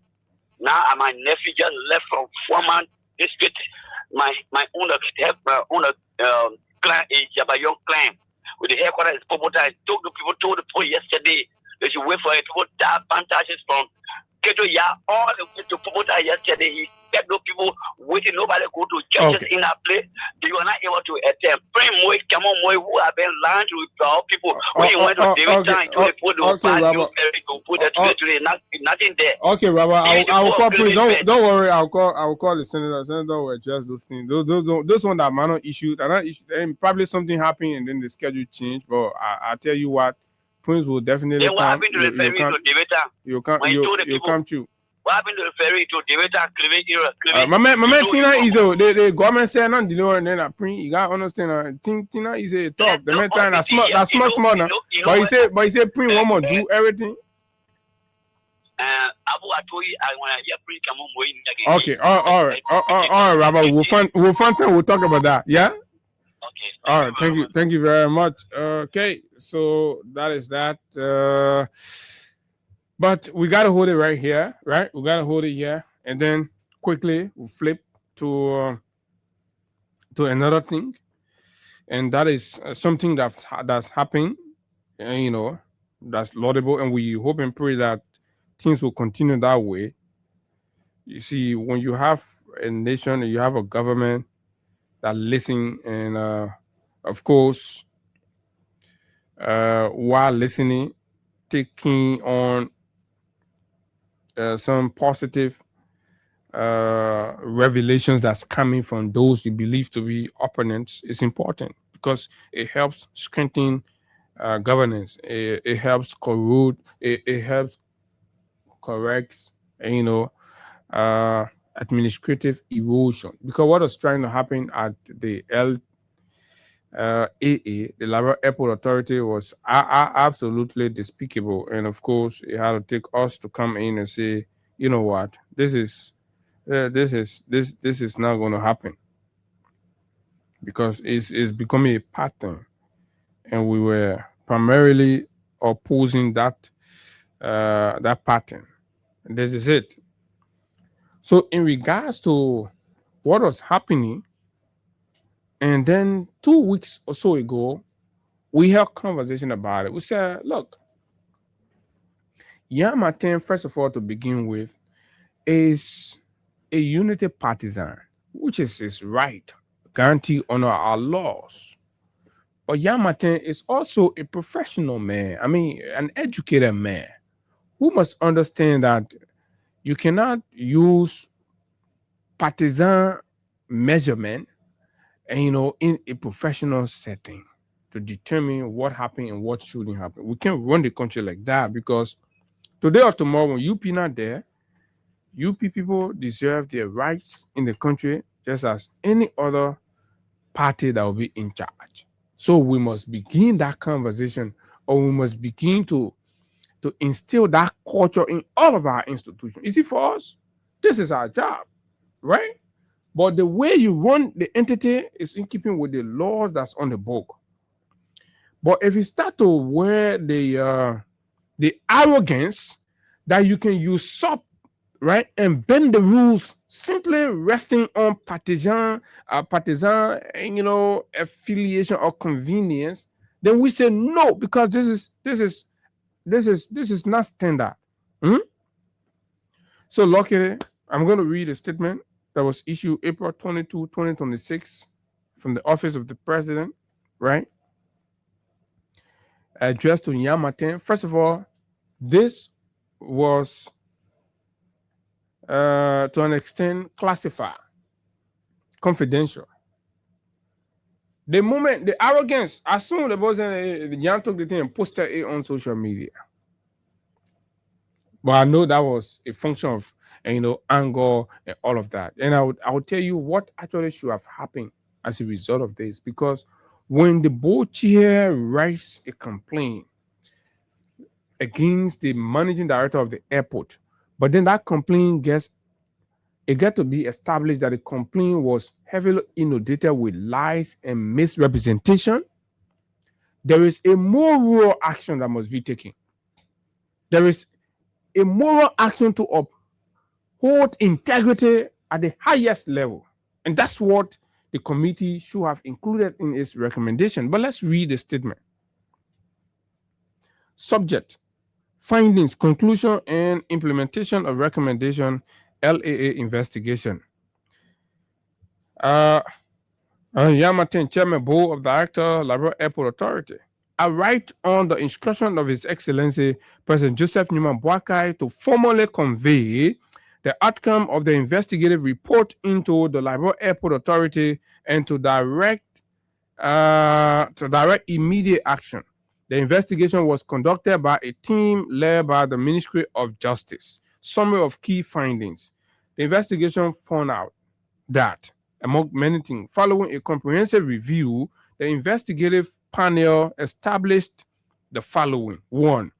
Now my nephew just left from Foreman District. My own clan is Jabayon clan. With the headquarters is Popota. I told the people yesterday they should wait for it. People tap plantations from Keto Ya all the way to Popota yesterday. He kept those people waiting. Nobody go to churches in that place. They were not able to attend. Bring Moy, come on, Moy, who have been lying to our people. When you went to David Town, to put nothing there. Okay, Robert, I will call. Please don't worry. I'll call the senator. Senator will adjust those things. Those ones that minor issues. And probably something happened and then the schedule changed. But I tell you what, Prince will definitely come. What happened to the ferry to David Town? You come to. What happened to the ferry to David Town? My man, Tina is the government said not deliver and then I print. You got to understand. Tina is a tough. The man trying that's small now. But he said print one more do everything. Okay, all right, Robert. We'll find time. We'll talk about that. Yeah. Okay. All right. Thank you very much. Okay, so that is that. But we gotta hold it right here, right? We gotta hold it here, and then quickly we'll flip to another thing, and that is something that's happening, and you know that's laudable, and we hope and pray that things will continue that way. You see, when you have a nation and you have a government that listen, and of course, while listening, taking on some positive revelations that's coming from those you believe to be opponents is important because it helps strengthen governance. It helps corrode. It helps correct, you know, administrative erosion. Because what was trying to happen at the LAA, the Liberia Airport Authority, was absolutely despicable, and of course, it had to take us to come in and say, you know what, this is not going to happen because it's becoming a pattern, and we were primarily opposing that pattern. And this is it. So, in regards to what was happening. And then 2 weeks or so ago, we had a conversation about it. We said, look, Jan Martin, first of all, to begin with, is a unity partisan, which is his right, guarantee under our laws. But Jan Martin is also a professional man, an educated man, who must understand that you cannot use partisan measurement, and in a professional setting to determine what happened and what shouldn't happen. We can't run the country like that, because today or tomorrow, when UP not there, UP people deserve their rights in the country just as any other party that will be in charge. So we must begin that conversation, or we must begin to instill that culture in all of our institutions. You see, for us, this is our job, right? But the way you run the entity is in keeping with the laws that's on the book. But if you start to wear the arrogance that you can usurp, right, and bend the rules simply resting on partisan affiliation or convenience, then we say no, because this is not standard. So luckily, I'm going to read a statement that was issued April 22, 2026 from the office of the president, right? Addressed to Yan Martin. First of all, this was to an extent classified, confidential. The moment, the arrogance, as soon as the person, Yan took the thing and posted it on social media. But I know that was a function of, anger and all of that. And I would tell you what actually should have happened as a result of this, because when the board chair writes a complaint against the managing director of the airport, but then that complaint got to be established that the complaint was heavily inundated with lies and misrepresentation, there is a moral action that must be taken. There is a moral action to uphold integrity at the highest level. And that's what the committee should have included in its recommendation. But let's read the statement. Subject: findings, conclusion, and implementation of recommendation, LAA investigation. Yan Martin, Chairman, Board of Director, Liberia Airport Authority. I write on the instruction of His Excellency President Joseph Newman Boakai to formally convey the outcome of the investigative report into the Liberia Airport Authority and to direct immediate action. The investigation was conducted by a team led by the Ministry of Justice. Summary of key findings. The investigation found out that, among many things, following a comprehensive review, the investigative panel established the following. 1.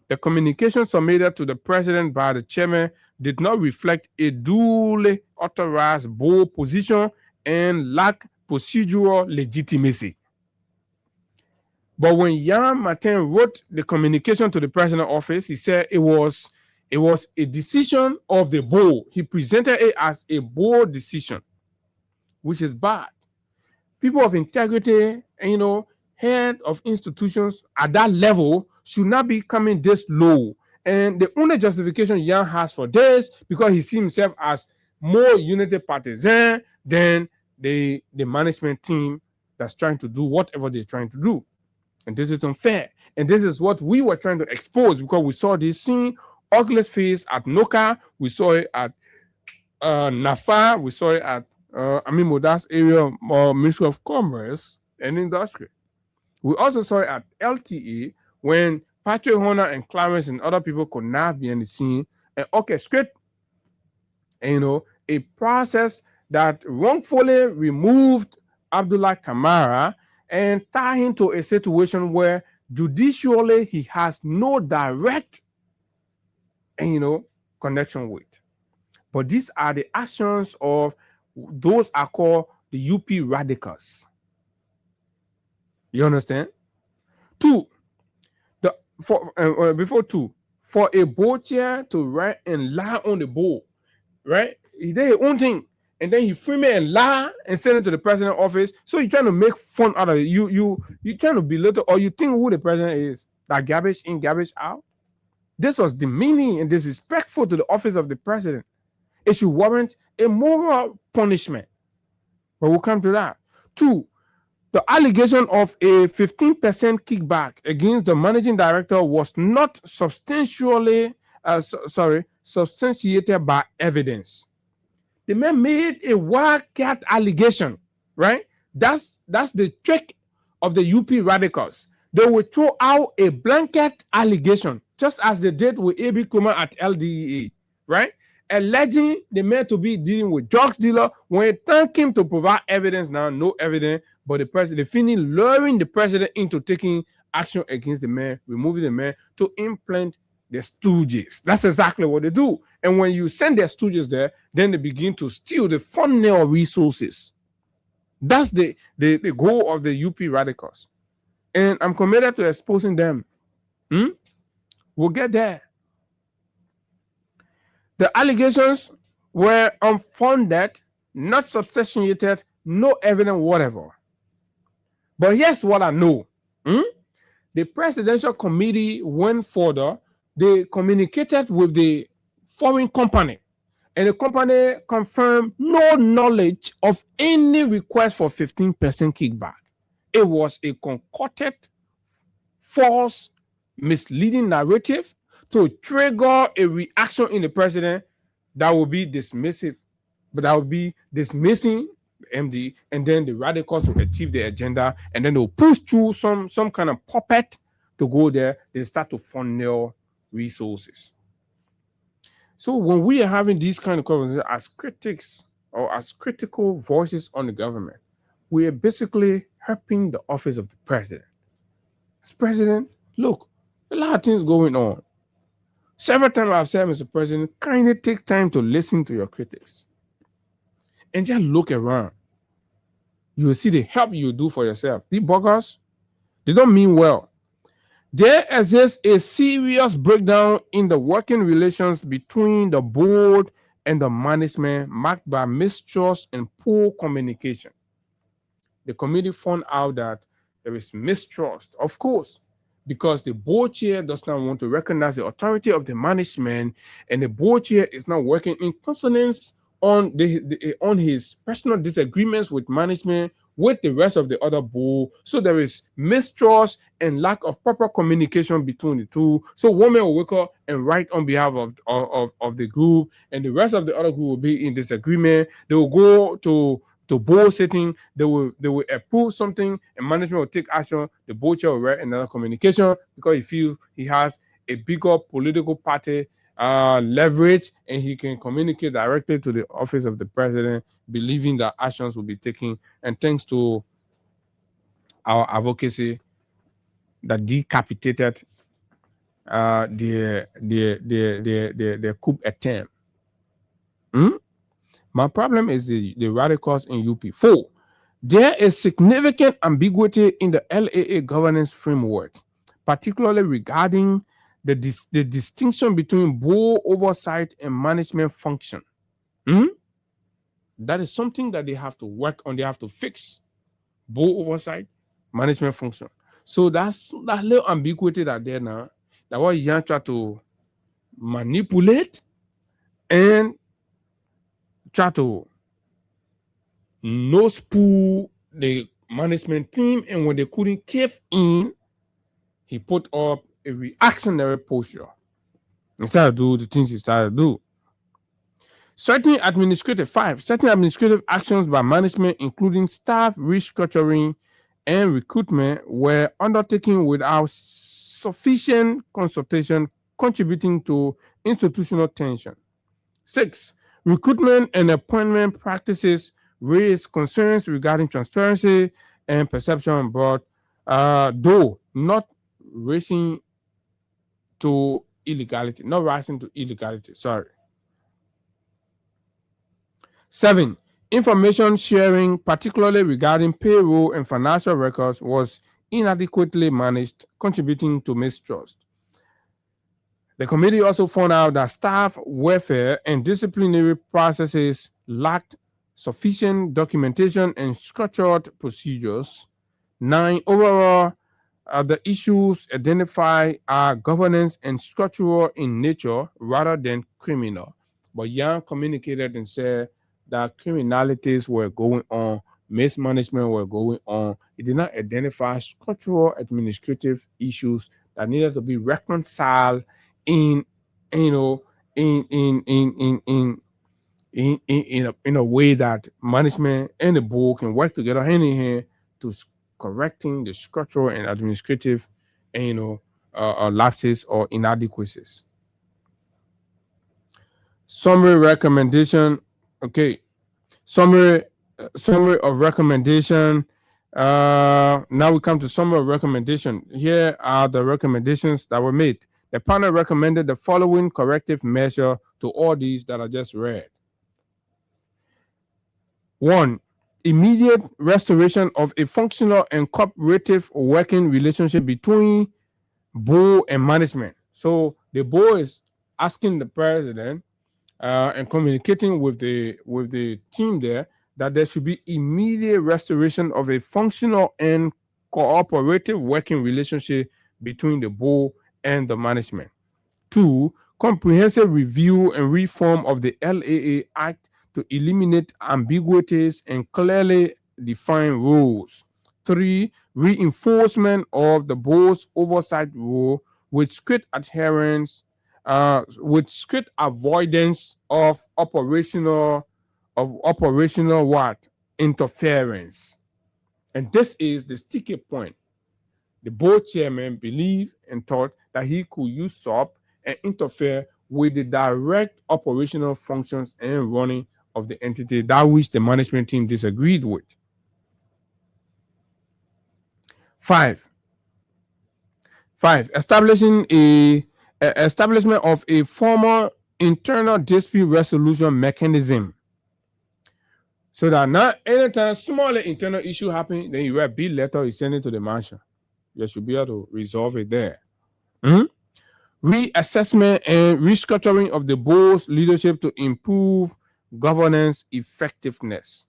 The communication submitted to the president by the chairman did not reflect a duly authorized board position and lacked procedural legitimacy. But when Yan Martin wrote the communication to the president's office, he said it was a decision of the board. He presented it as a board decision, which is bad. People of integrity and, head of institutions at that level should not be coming this low. And the only justification Yan has for this, because he sees himself as more unity partisan than the management team that's trying to do whatever they're trying to do. And this is unfair. And this is what we were trying to expose, because we saw this scene, ugly face at NOCA, we saw it at NAFA, we saw it at Moda's area, Ministry of Commerce and Industry. We also saw it at LTA when Patrick Horner and Clarence and other people could not be on the scene and orchestrate, a process that wrongfully removed Abdullah Kamara and tie him to a situation where judicially he has no direct, connection with. But these are the actions of those are called the UP radicals. You understand? 2. For a board chair to write and lie on the board, right? He did his own thing, and then he frame it and lie and send it to the president's office. So you're trying to make fun out of it. You're trying to belittle, or you think who the president is, that garbage in, garbage out. This was demeaning and disrespectful to the office of the president. It should warrant a moral punishment. But we'll come to that. 2. The allegation of a 15% kickback against the managing director was not substantiated by evidence. the man made a wildcat allegation, right? That's the trick of the UP radicals. They will throw out a blanket allegation, just as they did with A.B. Kuma at LDEA, right? Alleging the man to be dealing with drugs dealer. When it thank him to provide evidence, now no evidence, but the president, the Finney luring the president into taking action against the man, removing the man to implant the stooges. That's exactly what they do. And when you send their stooges there, then they begin to steal the funnel resources. That's the goal of the UP radicals. And I'm committed to exposing them. We'll get there. The allegations were unfounded, not substantiated, no evidence whatever. But here's what I know. The presidential committee went further. They communicated with the foreign company, and the company confirmed no knowledge of any request for 15% kickback. It was a concocted, false, misleading narrative to trigger a reaction in the president that will be dismissive, but that will be dismissing the MD, and then the radicals will achieve their agenda, and then they'll push through some kind of puppet to go there. They start to funnel resources. So when we are having these kind of conversations as critics or as critical voices on the government, we are basically helping the office of the president. As president, look, a lot of things going on. Several times I've said, Mr. President, kindly take time to listen to your critics and just look around. You will see the help you do for yourself. These buggers, they don't mean well. There exists a serious breakdown in the working relations between the board and the management, marked by mistrust and poor communication. The committee found out that there is mistrust, of course, because the board chair does not want to recognize the authority of the management, and the board chair is not working in consonance on his personal disagreements with management with the rest of the other board. So there is mistrust and lack of proper communication between the two. So one man will wake up and write on behalf of the group, and the rest of the other group will be in disagreement. They will go to board sitting, they will approve something, and management will take action. The board chair will write another communication because he feels he has a bigger political party leverage, and he can communicate directly to the office of the president, believing that actions will be taken. And thanks to our advocacy that decapitated the coup attempt. My problem is the radicals in UP. 4, there is significant ambiguity in the LAA governance framework, particularly regarding the distinction between board oversight and management function. That is something that they have to work on. They have to fix board oversight, management function. So that's that little ambiguity that there now, that what you try to manipulate and try to nose pull the management team, and when they couldn't cave in, he put up a reactionary posture instead of do the things he started to do. Certain administrative actions by management, including staff restructuring and recruitment, were undertaken without sufficient consultation, contributing to institutional tension. 6, recruitment and appointment practices raised concerns regarding transparency and perception, but though not rising to illegality. 7, information sharing, particularly regarding payroll and financial records, was inadequately managed, contributing to mistrust. The committee also found out that staff welfare and disciplinary processes lacked sufficient documentation and structured procedures. 9, overall, the issues identified are governance and structural in nature rather than criminal. But Yang communicated and said that criminalities were going on, mismanagement were going on. It did not identify structural administrative issues that needed to be reconciled in in a way that management and the board can work together hand in hand to correcting the structural and administrative and lapses or inadequacies. Summary recommendation. Okay. Summary of recommendation. Now we come to summary of recommendation. Here are the recommendations that were made. The panel recommended the following corrective measure to all these that I just read. 1. Immediate restoration of a functional and cooperative working relationship between board and management. So the board is asking the president and communicating with the team there that there should be immediate restoration of a functional and cooperative working relationship between the board and the management. 2. Comprehensive review and reform of the LAA Act to eliminate ambiguities and clearly define rules. 3. Reinforcement of the board's oversight role with strict adherence, with strict avoidance of operational interference. And this is the sticky point. The board chairman believed and thought that he could usurp and interfere with the direct operational functions and running of the entity, that which the management team disagreed with. 5. Establishment of a formal internal dispute resolution mechanism. So that not anytime small internal issue happen, then you write a big letter, you send it to the marshal. You should be able to resolve it there. Reassessment and restructuring of the board's leadership to improve governance effectiveness.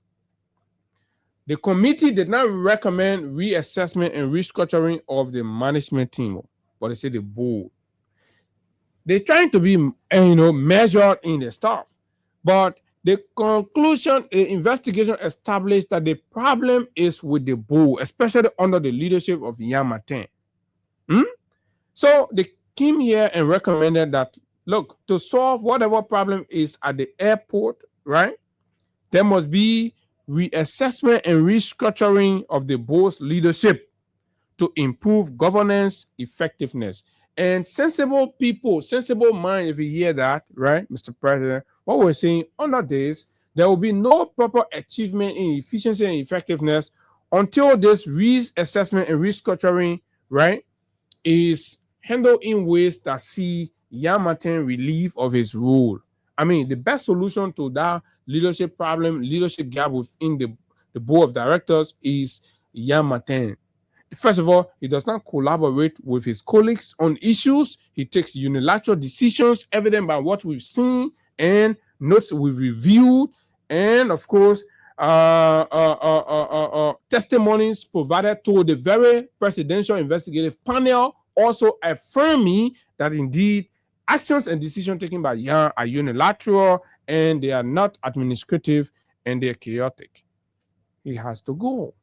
The committee did not recommend reassessment and restructuring of the management team, but they said the board. They're trying to be, measured in the stuff, but the conclusion, the investigation established that the problem is with the board, especially under the leadership of Yan Martin. So they came here and recommended that, look, to solve whatever problem is at the airport, right, there must be reassessment and restructuring of the board's leadership to improve governance effectiveness. And sensible people, sensible mind, if you hear that, right, Mr. President, what we're saying under this, there will be no proper achievement in efficiency and effectiveness until this reassessment and restructuring, right, is handled in ways that see Yan Martin relief of his role. I mean, the best solution to that leadership problem, leadership gap within the board of directors is Yan Martin. First of all, he does not collaborate with his colleagues on issues. He takes unilateral decisions, evident by what we've seen and notes we've reviewed, and of course, testimonies provided to the very presidential investigative panel also affirming that indeed actions and decisions taken by Yan are unilateral and they are not administrative and they're chaotic. He has to go.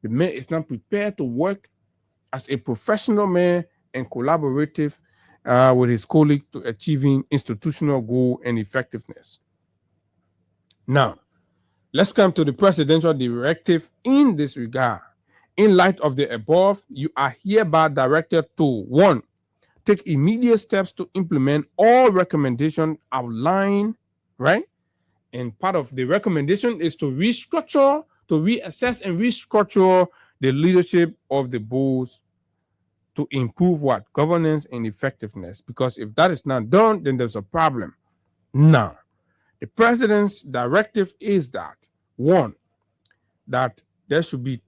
The man is not prepared to work as a professional man and collaborative with his colleague to achieving institutional goal and effectiveness. Now, let's come to the presidential directive in this regard. In light of the above, you are hereby directed to 1. Take immediate steps to implement all recommendations outlined, right? And part of the recommendation is to restructure, to reassess and restructure the leadership of the boards to improve what? Governance and effectiveness. Because if that is not done, then there's a problem. Now, the president's directive is that, 1, that there should be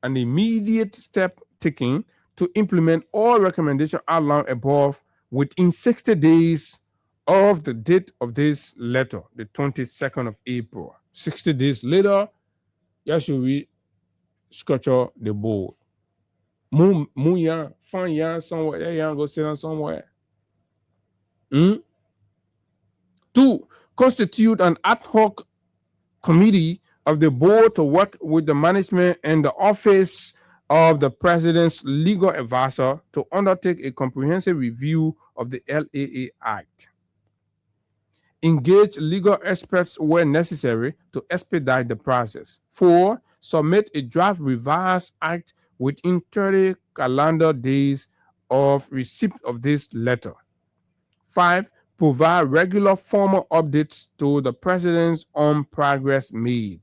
an immediate step taken to implement all recommendations outlined above within 60 days of the date of this letter, the 22nd of April. 60 days later, you should restructure the board. Find Yan somewhere. Yan go sit down somewhere. 2, constitute an ad hoc committee of the board to work with the management and the office of the president's legal advisor to undertake a comprehensive review of the LAA Act. Engage legal experts where necessary to expedite the process. 4. Submit a draft revised act within 30 calendar days of receipt of this letter. 5. Provide regular formal updates to the presidents on progress made.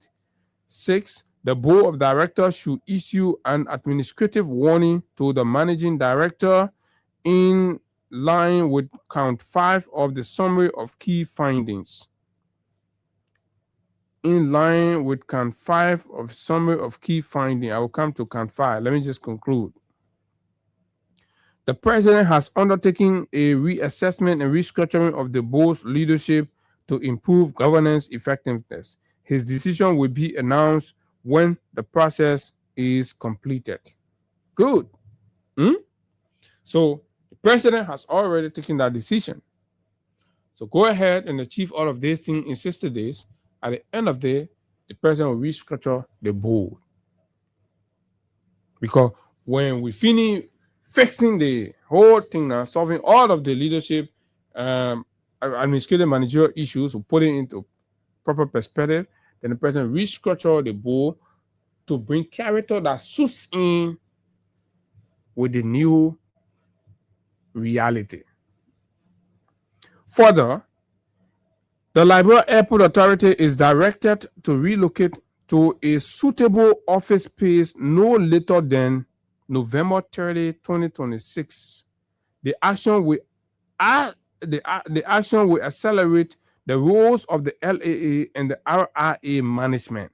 6. The board of directors should issue an administrative warning to the managing director in line with count 5 of the summary of key findings. In line with count 5 of summary of key findings, I will come to count 5. Let me just conclude. The president has undertaken a reassessment and restructuring of the board's leadership to improve governance effectiveness. His decision will be announced when the process is completed. Good. So the president has already taken that decision. So go ahead and achieve all of these things in 60 days. At the end of the day, the president will restructure the board. Because when we finish fixing the whole thing now, solving all of the leadership, administrative managerial issues, we put it into proper perspective, then the president restructure the board to bring character that suits in with the new reality. Further, the Liberia Airport Authority is directed to relocate to a suitable office space no later than November 30, 2026. The action will accelerate the roles of the LAA and the RRA management.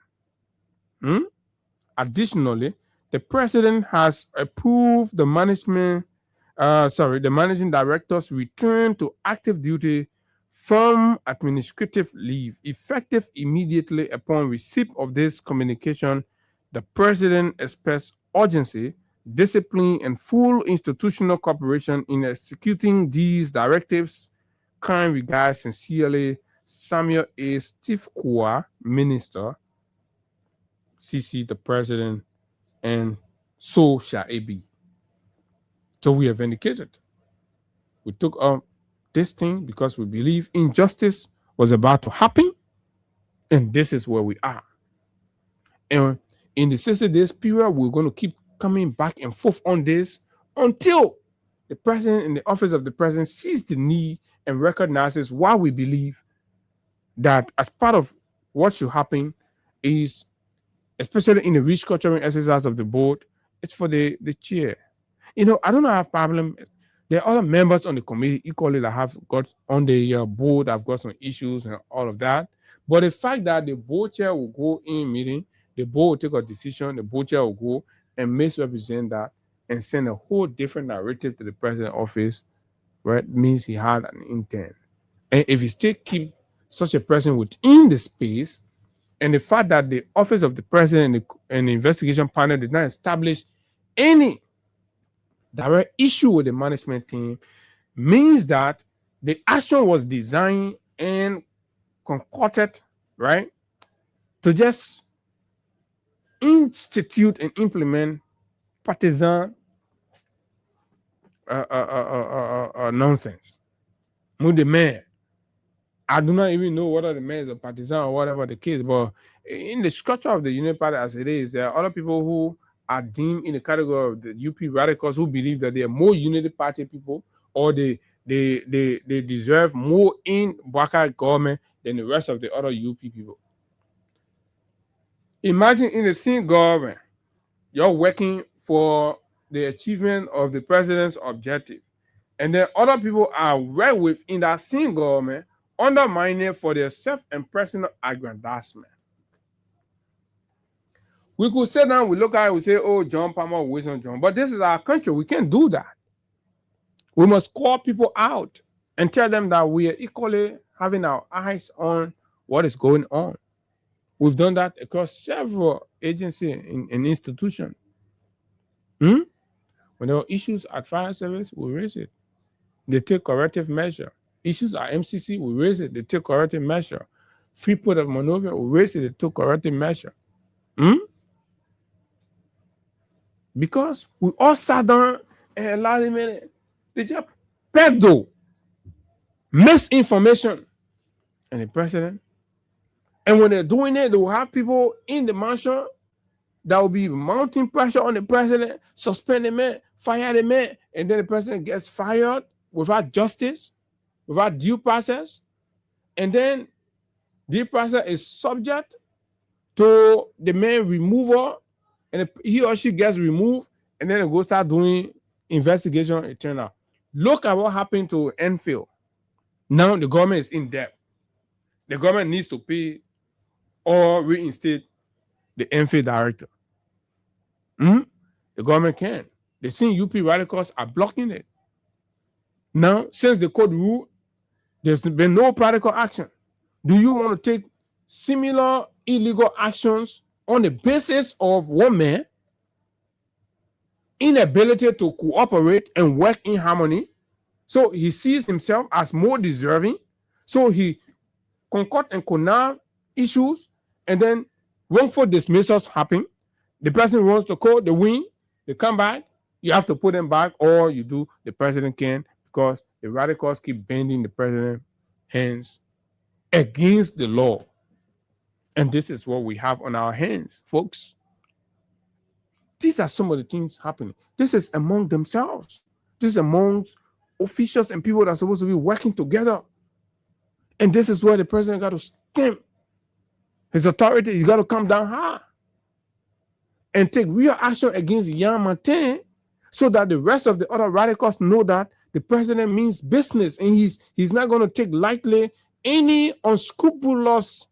Additionally, the president has approved the managing director's return to active duty from administrative leave, effective immediately upon receipt of this communication. The president expects urgency, discipline, and full institutional cooperation in executing these directives. Kind regards, sincerely, Samuel A. Stifkwa, Minister, CC the President, and so shall it be. So we have indicated. We took up this thing because we believe injustice was about to happen, and this is where we are. And in the 60 days period, we're going to keep coming back and forth on this until the president and the office of the president sees the need and recognizes why we believe that as part of what should happen is, especially in the restructuring exercise of the board, it's for the chair. I don't have a problem. There are other members on the committee equally that have got on the board, have got some issues and all of that. But the fact that the board chair will go in meeting, the board will take a decision, the board chair will go and misrepresent that and send a whole different narrative to the president's office, right, means he had an intent. And if you still keep such a person within the space, and the fact that the office of the president and the investigation panel did not establish any direct issue with the management team, means that the action was designed and concocted, right, to just institute and implement partisan nonsense. With the mayor, I do not even know whether the mayor is a partisan or whatever the case, but in the structure of the Union Party as it is, there are other people who are deemed in the category of the UP radicals who believe that they are more unity party people, or they deserve more in Baka government than the rest of the other UP people. Imagine in the same government, you're working for the achievement of the president's objective, and then other people are right within that same government undermining for their self and personal aggrandizement. We could sit down, we look at it, we say, oh, John Palmer, Wilson John. But this is our country. We can't do that. We must call people out and tell them that we are equally having our eyes on what is going on. We've done that across several agencies and institutions. When there are issues at fire service, we raise it. They take corrective measure. Issues at MCC, we raise it. They take corrective measure. Freeport of Monrovia, we raise it. They took corrective measure. Because we all sat down and allowed them in. They just peddle misinformation and the president. And when they're doing it, they will have people in the mansion that will be mounting pressure on the president, suspend the man, fire the man, and then the president gets fired without justice, without due process. And then due process is subject to the man removal, and he or she gets removed, and then they go start doing investigation. It turns out. Look at what happened to Enfield. Now the government is in debt. The government needs to pay or reinstate the Enfield director. The government can. The same UP radicals are blocking it. Now, since the court ruled, there's been no practical action. Do you want to take similar illegal actions on the basis of one man inability to cooperate and work in harmony? So he sees himself as more deserving. So he concoct and connive issues, and then wrongful dismissals happen. The person runs the court, they win, they come back. You have to put them back, or you do the president can, because the radicals keep bending the president's hands against the law. And this is what we have on our hands, folks. These are some of the things happening. This is among themselves. This is among officials and people that are supposed to be working together. And this is where the president got to stamp his authority. He's got to come down high and take real action against Yan Martin, so that the rest of the other radicals know that the president means business, and he's not going to take lightly any unscrupulous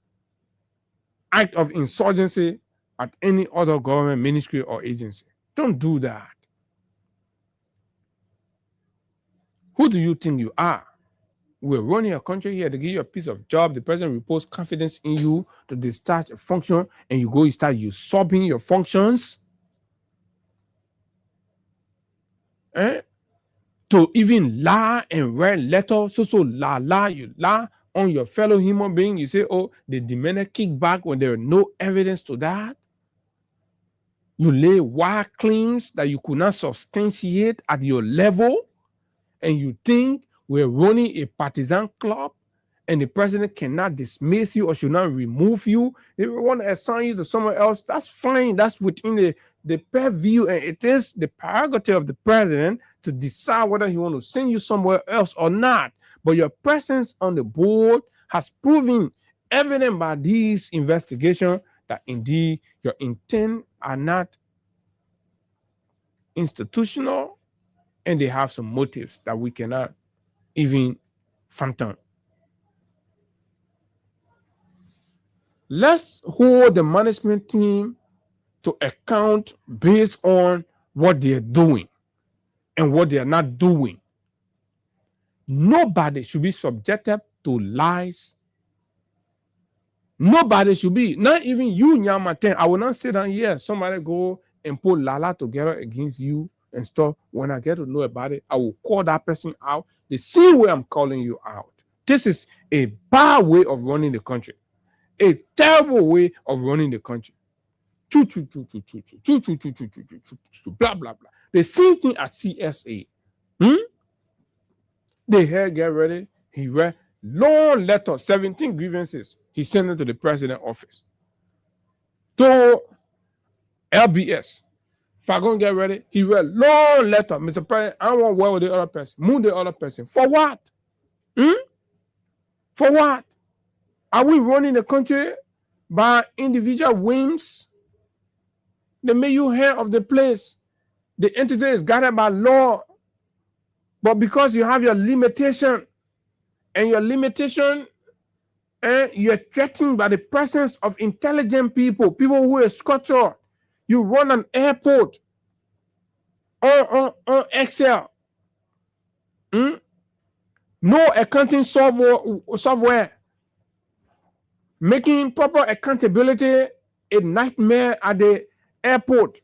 act of insurgency at any other government ministry or agency. Don't do that. Who do you think you are? We're running a country here to give you a piece of job. The president repose confidence in you to discharge a function, and you start usurping your functions. To even lie and write letters, you lie on your fellow human being. You say, oh, they demanded kickback when there is no evidence to that. You lay wild claims that you could not substantiate at your level, and you think we're running a partisan club and the president cannot dismiss you or should not remove you. If we want to assign you to somewhere else, that's fine. That's within the purview, and it is the prerogative of the president to decide whether he wants to send you somewhere else or not. But your presence on the board has proven, evident by these investigations, that indeed your intent are not institutional, and they have some motives that we cannot even fathom. Let's hold the management team to account based on what they're doing and what they're not doing. Nobody should be subjected to lies. Nobody should be, not even you, Yan Martin. I will not sit down here, somebody go and put Lala together against you and stuff. When I get to know about it, I will call that person out the same way I'm calling you out. This is a bad way of running the country. A terrible way of running the country. Blah, blah, blah. The same thing at CSA. They had, get ready. He read long letter, 17 grievances. He sent it to the president's office. To LBS. Fagon, get ready. He read long letter. Mr. President, I want to work with the other person. Move the other person. For what? For what? Are we running the country by individual whims? They make you head of the place. The entity is guided by law. But because you have your limitation, and your limitation, you're threatened by the presence of intelligent people who are structured. You run an airport on Excel. No accounting software. Making proper accountability a nightmare at the airport.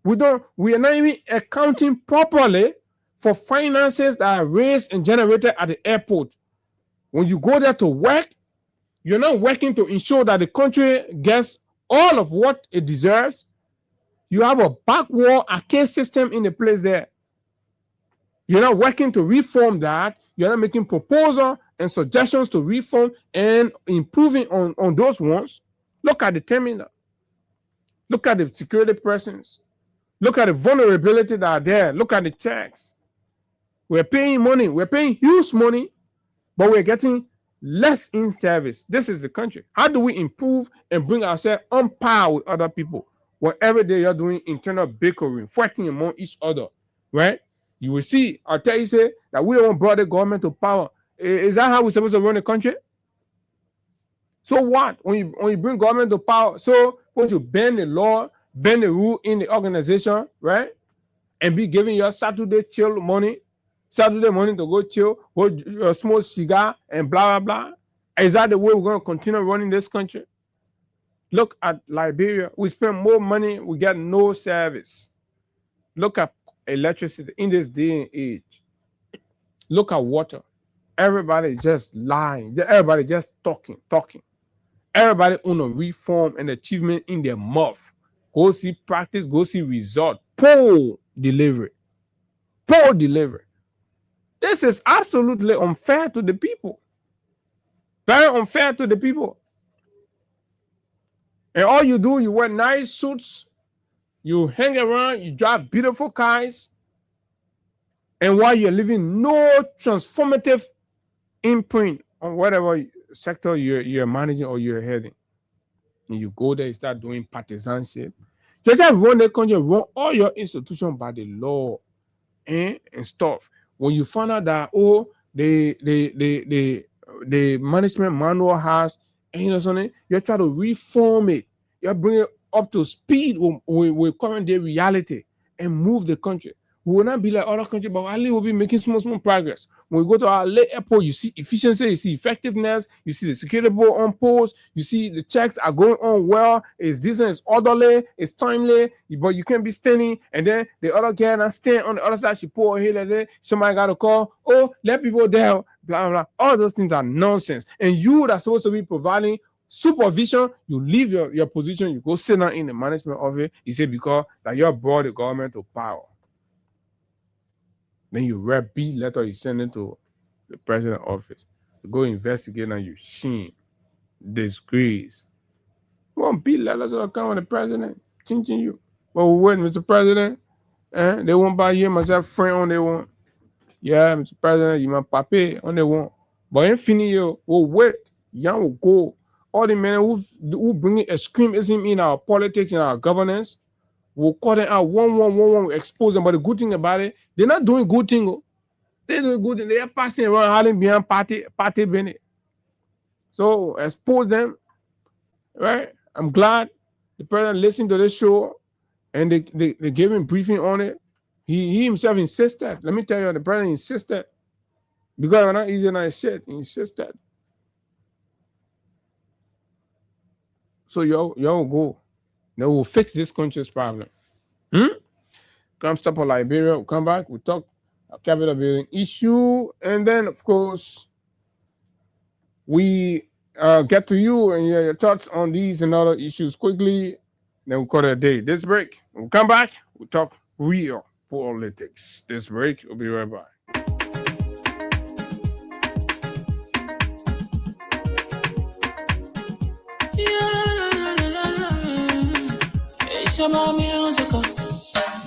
We are not even accounting properly for finances that are raised and generated at the airport. When you go there to work, you're not working to ensure that the country gets all of what it deserves. You have a backward arcade system in the place there. You're not working to reform that. You're not making proposal and suggestions to reform and improving on those ones. Look at the terminal. Look at the security persons. Look at the vulnerability that are there. Look at the tax. We're paying money. We're paying huge money, but we're getting less in service. This is the country. How do we improve and bring ourselves on par with other people? Well, every day you're doing internal bickering, fighting among each other, right? You will see, I'll tell you, say that we don't bring the government to power. Is that how we're supposed to run the country? So what? When you bring government to power, so once you bend the law, bend the rule in the organization, right? And be giving your Saturday money to go chill, hold a small cigar and blah, blah, blah. Is that the way we're going to continue running this country? Look at Liberia. We spend more money, we get no service. Look at electricity in this day and age. Look at water. Everybody is just lying. Everybody just talking. Everybody on a reform and achievement in their mouth. Go see practice, go see result. Poor delivery. This is absolutely unfair to the people. Very unfair to the people. And all you do, you wear nice suits, you hang around, you drive beautiful cars, and while you're living no transformative imprint on whatever sector you're managing or you're heading. And you go there, you start doing partisanship. You just run the country, run all your institutions by the law and stuff. When you find out that, the management manual has, and you know something, you try to reform it. You bring it up to speed with current day reality and move the country. We will not be like other countries, but Ali will be making small progress. When we go to our late airport, you see efficiency, you see effectiveness, you see the security board on post, you see the checks are going on well, it's decent, it's orderly, it's timely, but you can't be standing, and then the other girl not stand on the other side, she pull her head like that, somebody got a call, let people there, blah, blah. All those things are nonsense. And you that's supposed to be providing supervision, you leave your position, you go sit down in the management of it, you say because that you brought the government to power. Then you write B letter, you send it to the president's office. You go investigate and you shame, disgrace. You want B letters to come with the president, changing you. But wait, Mr. President, they won't buy you myself friend on they want. Yeah, Mr. President, you my papi on they want. But in fini you will wait, young will go. All the men who bring extremism in our politics and our governance, we'll call them out one, we'll expose them. But the good thing about it, they're not doing good thing. They're doing good thing. They're passing around hiding behind party Bennett. So expose them, right? I'm glad the president listened to this show and they gave him briefing on it. He himself insisted. Let me tell you, the president insisted. Because we're not easy on shit. He insisted. So y'all go. They will fix this country's problem. Come stop on Liberia. We'll come back. We'll talk a capital building issue. And then, of course, we get to you and your thoughts on these and other issues quickly. Then we'll call it a day. This break. We'll come back. We'll talk real politics. This break. We'll be right back. My musical.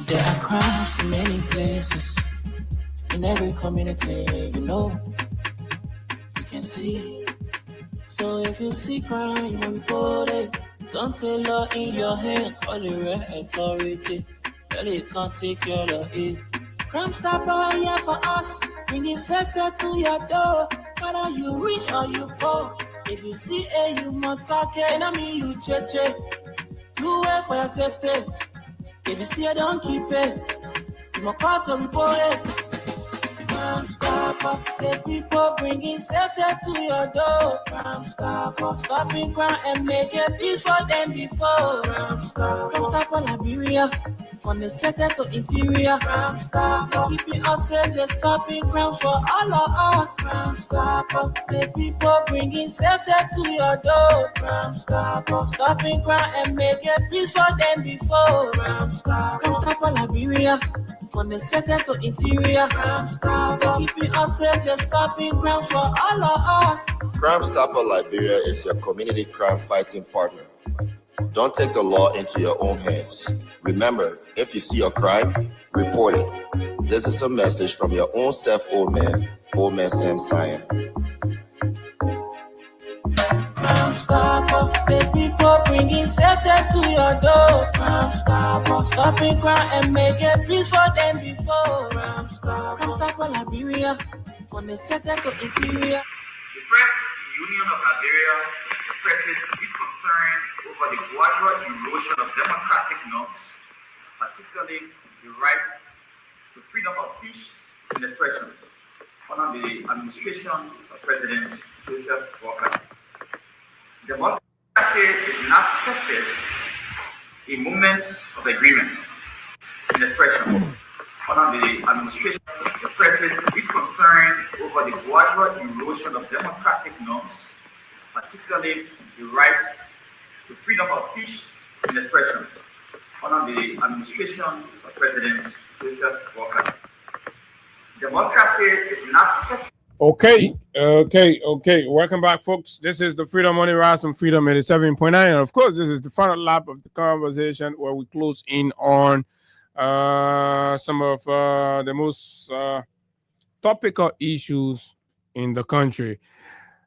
There are crimes in many places, in every community, you can see. So if you see crime, report it. Don't take law in your hands for the real authority. Really can't take care of it. Crime Stopper here for us, bringing safety to your door. Whether you rich or you poor, if you see you must talk it. I mean you cheche. Do it for your safety. If you see it, don't keep it. You must call to report it. Crime Stopper, the people bringing safety to your door. Crime Stopper, stopping crime and making peace for them before. Crime Stopper, Liberia, from the center to interior. Crime Stopper, keeping us safe, they're stopping crimes for all of us. Crime Stopper, the people bringing safety to your door. Crime Stopper, stopping crime and making peace for them before. Crime Stopper, Liberia, From the center to interior, Crime Stopper. Keeping us safe, the stopping ground for all of us. Crime Stopper Liberia is your community crime fighting partner. Don't take the law into your own hands. Remember, if you see a crime, report it. This is a message from your own self, Old Man Sam Cyan. Crime Stopper, the people bringing safety to your door. Crime Stopper, stopping crime and making peace for them before. Crime Stopper Liberia, from the center to interior. The Press Union of Liberia expresses deep concern over the gradual erosion of democratic norms, particularly the right to freedom of speech and expression under the administration of President Joseph Walker. Democracy is not tested in moments of agreement and expression under the administration expresses deep concern over the gradual erosion of democratic norms, particularly the right to freedom of speech and expression under the administration of President Joseph Walker. Democracy is not tested. Okay. Welcome back, folks. This is the Freedom Money Rise from Freedom 87.9. And of course, this is the final lap of the conversation where we close in on some of the most topical issues in the country.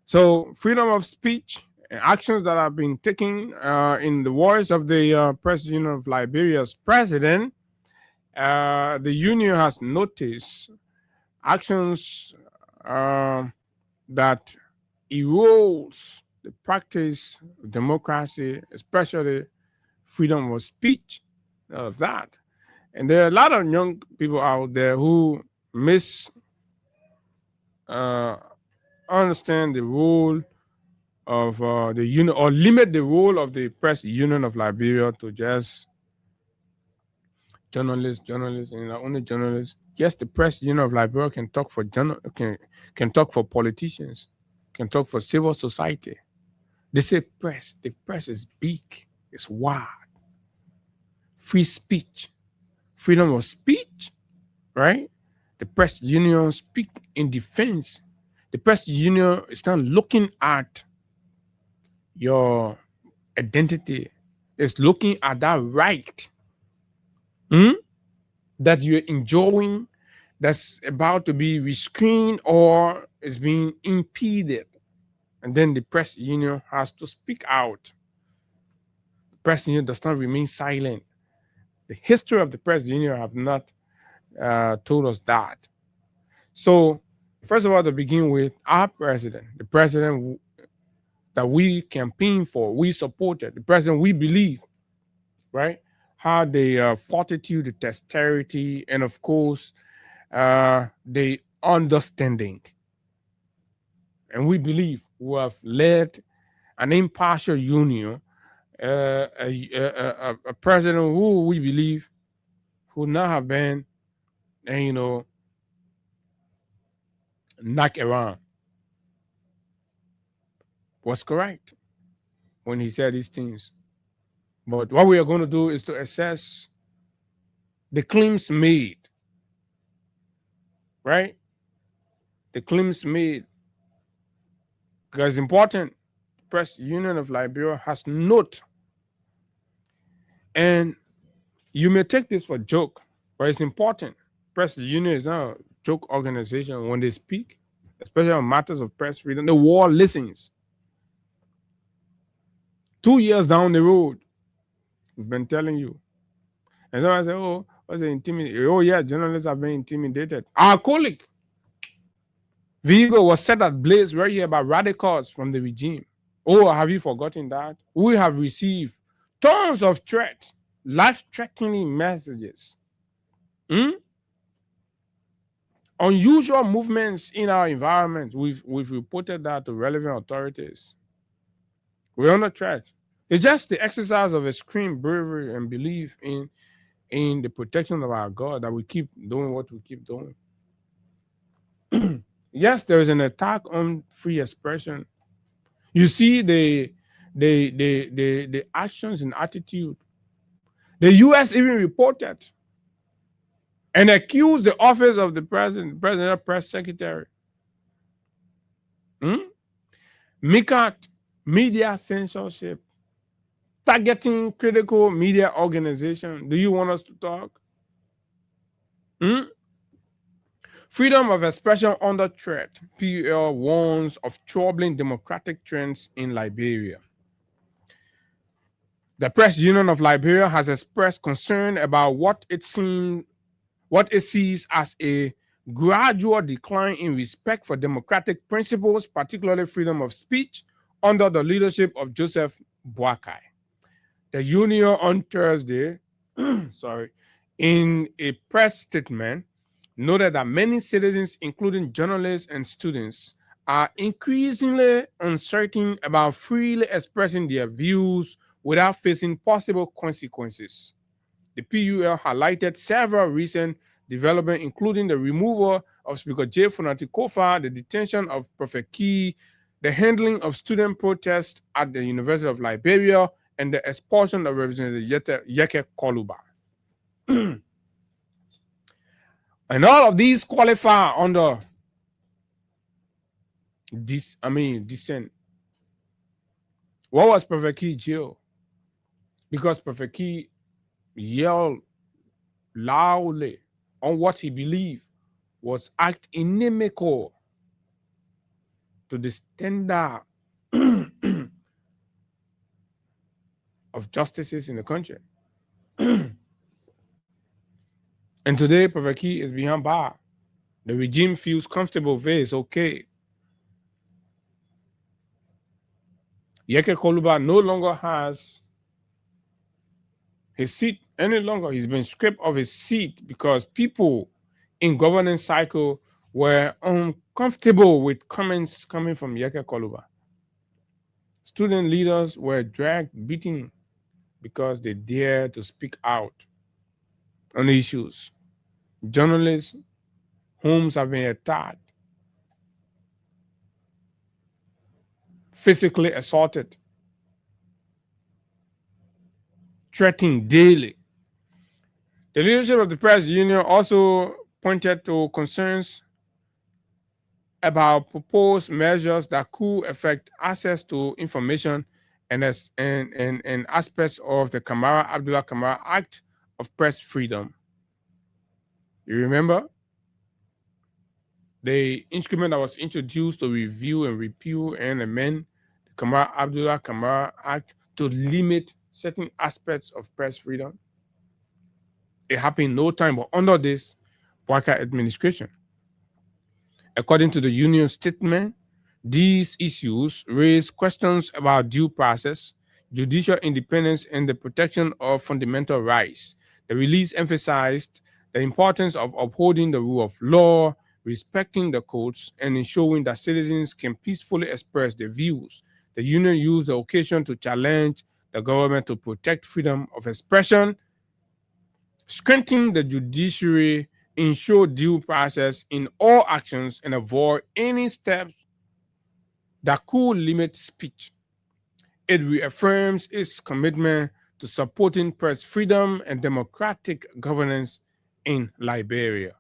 So, freedom of speech and actions that have been taken in the voice of the Press Union of Liberia's president. The union has noticed actions that erodes the practice of democracy, especially freedom of speech, all of that. And there are a lot of young people out there who understand the role of the union, or limit the role of the Press Union of Liberia to just journalists, and not only journalists. Yes, the Press Union of Liberia can talk for can talk for politicians, can talk for civil society. They say press. The press is big, it's wide. Free speech, freedom of speech, right? The Press Union speak in defense. The Press Union is not looking at your identity. It's looking at that right that you're enjoying, that's about to be restrained or is being impeded. And then the Press Union has to speak out. The Press Union does not remain silent. The history of the Press Union have not told us that. So, first of all, to begin with, our president, the president that we campaigned for, we supported, the president we believe, right, had the fortitude, the dexterity, and of course, the understanding. And we believe we have led an impartial union, a president who we believe would not have been, knock around. Was correct when he said these things. But what we are going to do is to assess the claims made, right? The claims made. Because it's important. Press Union of Liberia has note. And you may take this for a joke, but it's important. Press Union is not a joke organization. When they speak, especially on matters of press freedom, the world listens. 2 years down the road, we've been telling you. And so I say, oh, what's the intimidation? Oh, yeah, journalists have been intimidated. Our colleague, Vigo, was set at blaze right here by radicals from the regime. Oh, have you forgotten that? We have received tons of threats, life-threatening messages. Unusual movements in our environment. We've reported that to relevant authorities. We're under threat. It's just the exercise of extreme bravery and belief in the protection of our God that we keep doing what we keep doing. Yes, there is an attack on free expression. You see the actions and attitude. The U.S. even reported and accused the office of the presidential press secretary. Mikat media censorship, targeting critical media organization. Do you want us to talk? Freedom of expression under threat. PUL warns of troubling democratic trends in Liberia. The Press Union of Liberia has expressed concern about what it sees as a gradual decline in respect for democratic principles, particularly freedom of speech, under the leadership of Joseph Boakai. The union on Thursday, in a press statement, noted that many citizens, including journalists and students, are increasingly uncertain about freely expressing their views without facing possible consequences. The PUL highlighted several recent developments, including the removal of Speaker J. Funati Kofa, the detention of Prophet Key, the handling of student protests at the University of Liberia, and the expulsion of Representative Yeke Koluba. And all of these qualify under dissent. What was Prophet Key jail? Because Prophet Key yelled loudly on what he believed was act inimical to the standard of justices in the country. And today, Prophet Key is behind bar. The regime feels comfortable there, it's okay. Yeke Koluba no longer has his seat any longer. He's been stripped of his seat because people in governance cycle were uncomfortable with comments coming from Yeke Koluba. Student leaders were dragged, beaten because they dared to speak out on issues. Journalists' homes have been attacked, physically assaulted, threatened daily. The leadership of the press union also pointed to concerns about proposed measures that could affect access to information and aspects of the Abdullah Kamara Act of Press Freedom. You remember? The instrument that was introduced to review and repeal and amend the Abdullah Kamara Act to limit certain aspects of press freedom. It happened in no time, but under this Boakai administration. According to the union statement, these issues raise questions about due process, judicial independence, and the protection of fundamental rights. The release emphasized the importance of upholding the rule of law, respecting the courts, and ensuring that citizens can peacefully express their views. The union used the occasion to challenge the government to protect freedom of expression, strengthen the judiciary, ensure due process in all actions, and avoid any steps that could limit speech. It reaffirms its commitment to supporting press freedom and democratic governance in Liberia.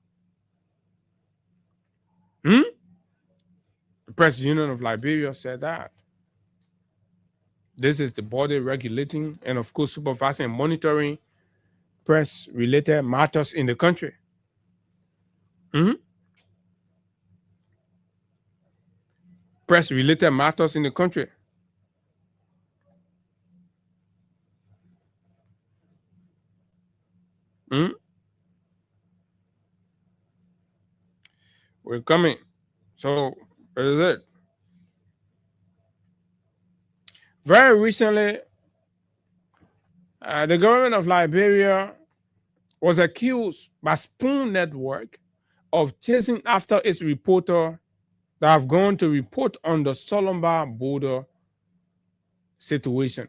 The Press Union of Liberia said that. This is the body regulating and, of course, supervising and monitoring press-related matters in the country. Press-related matters in the country. We're coming. So, this is it. Very recently, the government of Liberia was accused by Spoon Network of chasing after its reporter that have gone to report on the Solomba border situation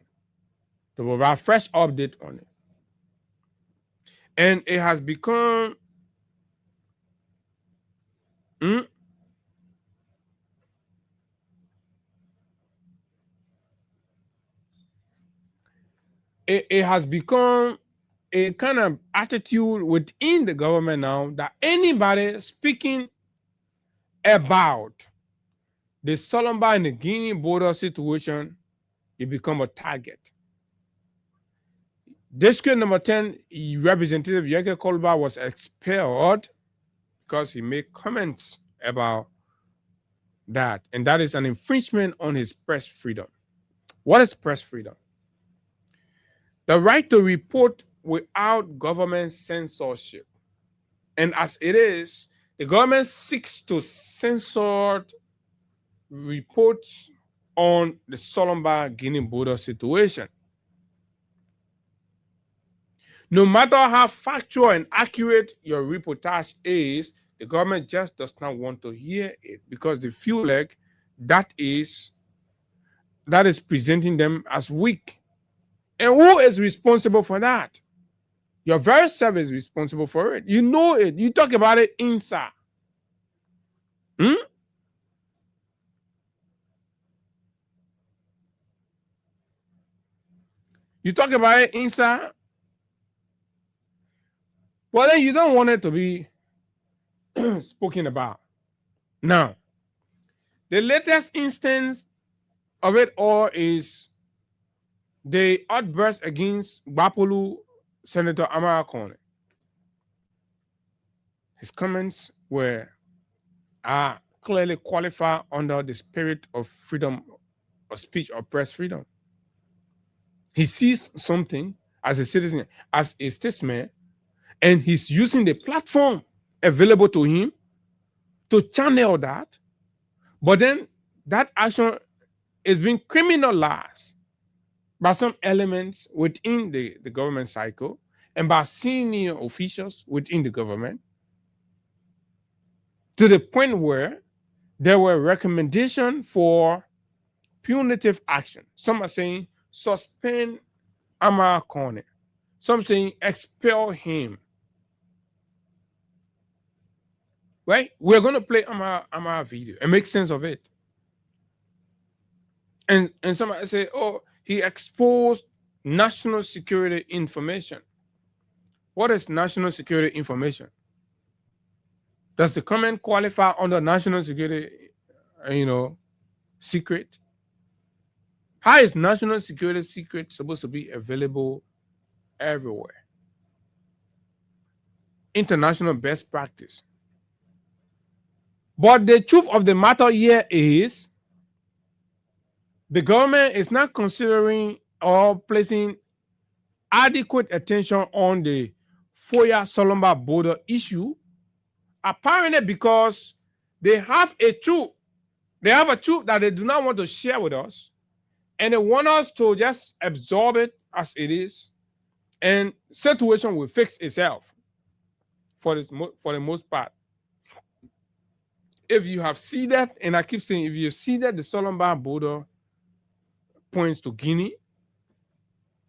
to provide fresh update on it. And it has become it has become a kind of attitude within the government now that anybody speaking about the Solomba and the Guinea border situation, you become a target. District number 10, Representative Yeke Kolba was expelled because he made comments about that, and that is an infringement on his press freedom. What is press freedom? The right to report without government censorship. And as it is, the government seeks to censor reports on the Solomba Guinea border situation. No matter how factual and accurate your reportage is, the government just does not want to hear it because they feel like that is presenting them as weak. And who is responsible for that? Your very self is responsible for it. You know it. You talk about it inside. You talk about it inside. Well, then you don't want it to be spoken about. Now, the latest instance of it all is the outburst against Gbapolu Senator Amara Kone. His comments are clearly qualified under the spirit of freedom of speech or press freedom. He sees something as a citizen, as a statesman, and he's using the platform available to him to channel that. But then that action is being criminalized by some elements within the government cycle and by senior officials within the government, to the point where there were recommendations for punitive action. Some are saying suspend Amara Kone. Some saying expel him. Right? We're going to play Amara video and make sense of it. And somebody say, oh, he exposed national security information. What is national security information? Does the comment qualify under national security, secret? How is national security secret supposed to be available everywhere? International best practice. But the truth of the matter here is the government is not considering or placing adequate attention on the Foya Solomba border issue, apparently because they have a truth. They have a truth that they do not want to share with us, and they want us to just absorb it as it is, and situation will fix itself for the most part. If you have seen that, and I keep saying, if you see that the Solomba border points to Guinea,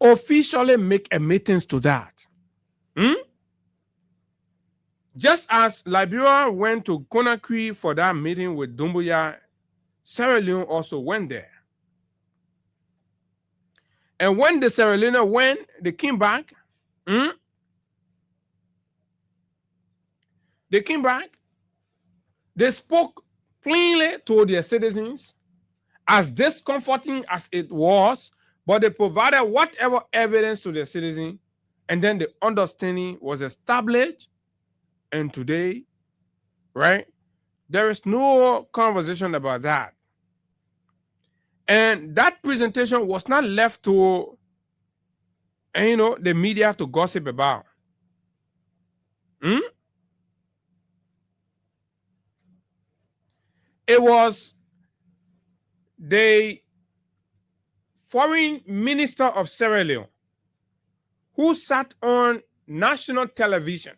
officially make admittance to that. Just as Liberia went to Conakry for that meeting with Doumbouya, Sierra Leone also went there. And when the Sierra Leone went, they came back. They came back. They spoke plainly to their citizens, as discomforting as it was, but they provided whatever evidence to their citizens, and then the understanding was established. And today, right, there is no conversation about that. And that presentation was not left to, the media to gossip about. It was the foreign minister of Sierra Leone who sat on national television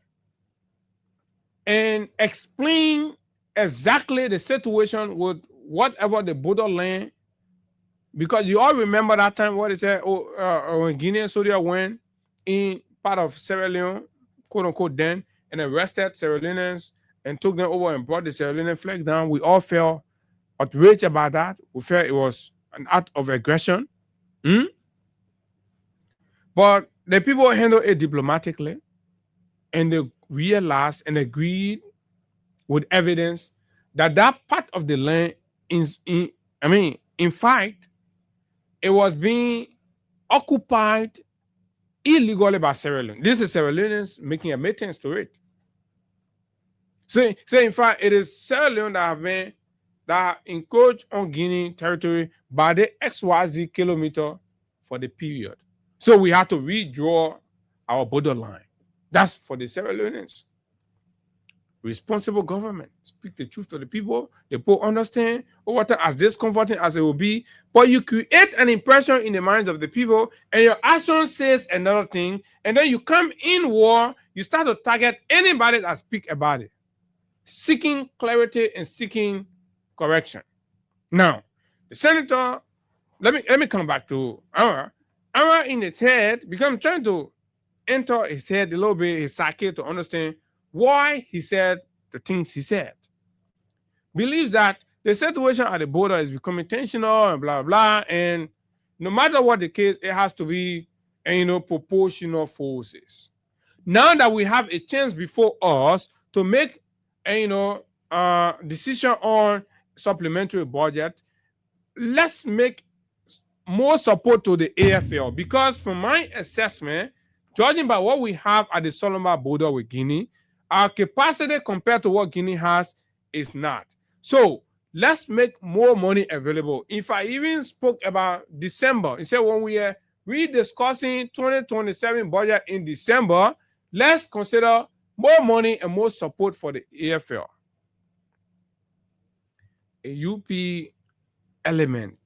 and explained exactly the situation with whatever the borderland, because you all remember that time what it said, when Guinea and Soria went in part of Sierra Leone, quote unquote, then, and arrested Sierra Leoneans and took them over and brought the Sierra Leone flag down. We all felt outraged about that. We felt it was an act of aggression. But the people handled it diplomatically, and they realized and agreed with evidence that that part of the land in fact, it was being occupied illegally by Sierra Leone. This is Sierra Leoneans making admittance to it. So in fact, it is Sierra Leone that encroached on Guinea territory by the XYZ kilometer for the period. So we have to redraw our borderline. That's for the Sierra Leoneans. Responsible government. Speak the truth to the people. The people understand over time, as discomforting as it will be. But you create an impression in the minds of the people, and your action says another thing. And then you come in war, you start to target anybody that speak about it, seeking clarity and seeking correction. Now, the senator, let me come back to Anwar. Anwar in his head, because I'm trying to enter his head a little bit, his psyche, to understand why he said the things he said. Believes that the situation at the border is becoming tensional and blah, blah, and no matter what the case, it has to be, proportional forces. Now that we have a chance before us to make, decision on supplementary budget, let's make more support to the AFL, because from my assessment, judging by what we have at the Solomon border with Guinea, our capacity compared to what Guinea has is not. So let's make more money available. If I even spoke about December, he said when we are rediscussing 2027 budget in December, let's consider more money and more support for the AFL. A UP element,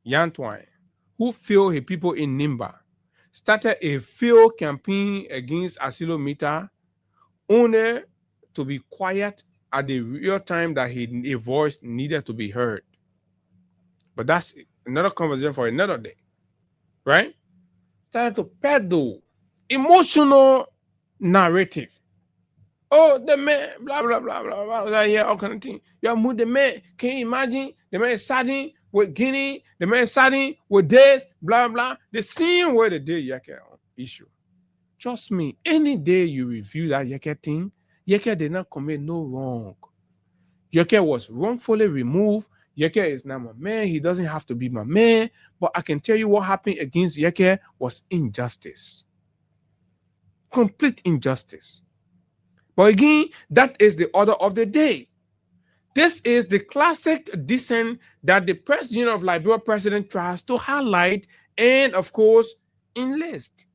Yantwine, who failed his people in Nimba, started a field campaign against Asilometer, only to be quiet at the real time that a voice needed to be heard. But that's another conversation for another day, right? Started to peddle emotional narrative. Oh, the man, blah, blah, blah, blah, blah, yeah, all kind of thing. Yeah, the man, can you imagine? The man is siding with Guinea, the man is siding with this, blah, blah. The same way they did Yeke issue. Trust me, any day you review that Yeke thing, Yeke did not commit no wrong. Yeke was wrongfully removed. Yeke is not my man. He doesn't have to be my man. But I can tell you what happened against Yeke was injustice. Complete injustice. But again, that is the order of the day. This is the classic dissent that the President of Liberia president tries to highlight and, of course, enlist.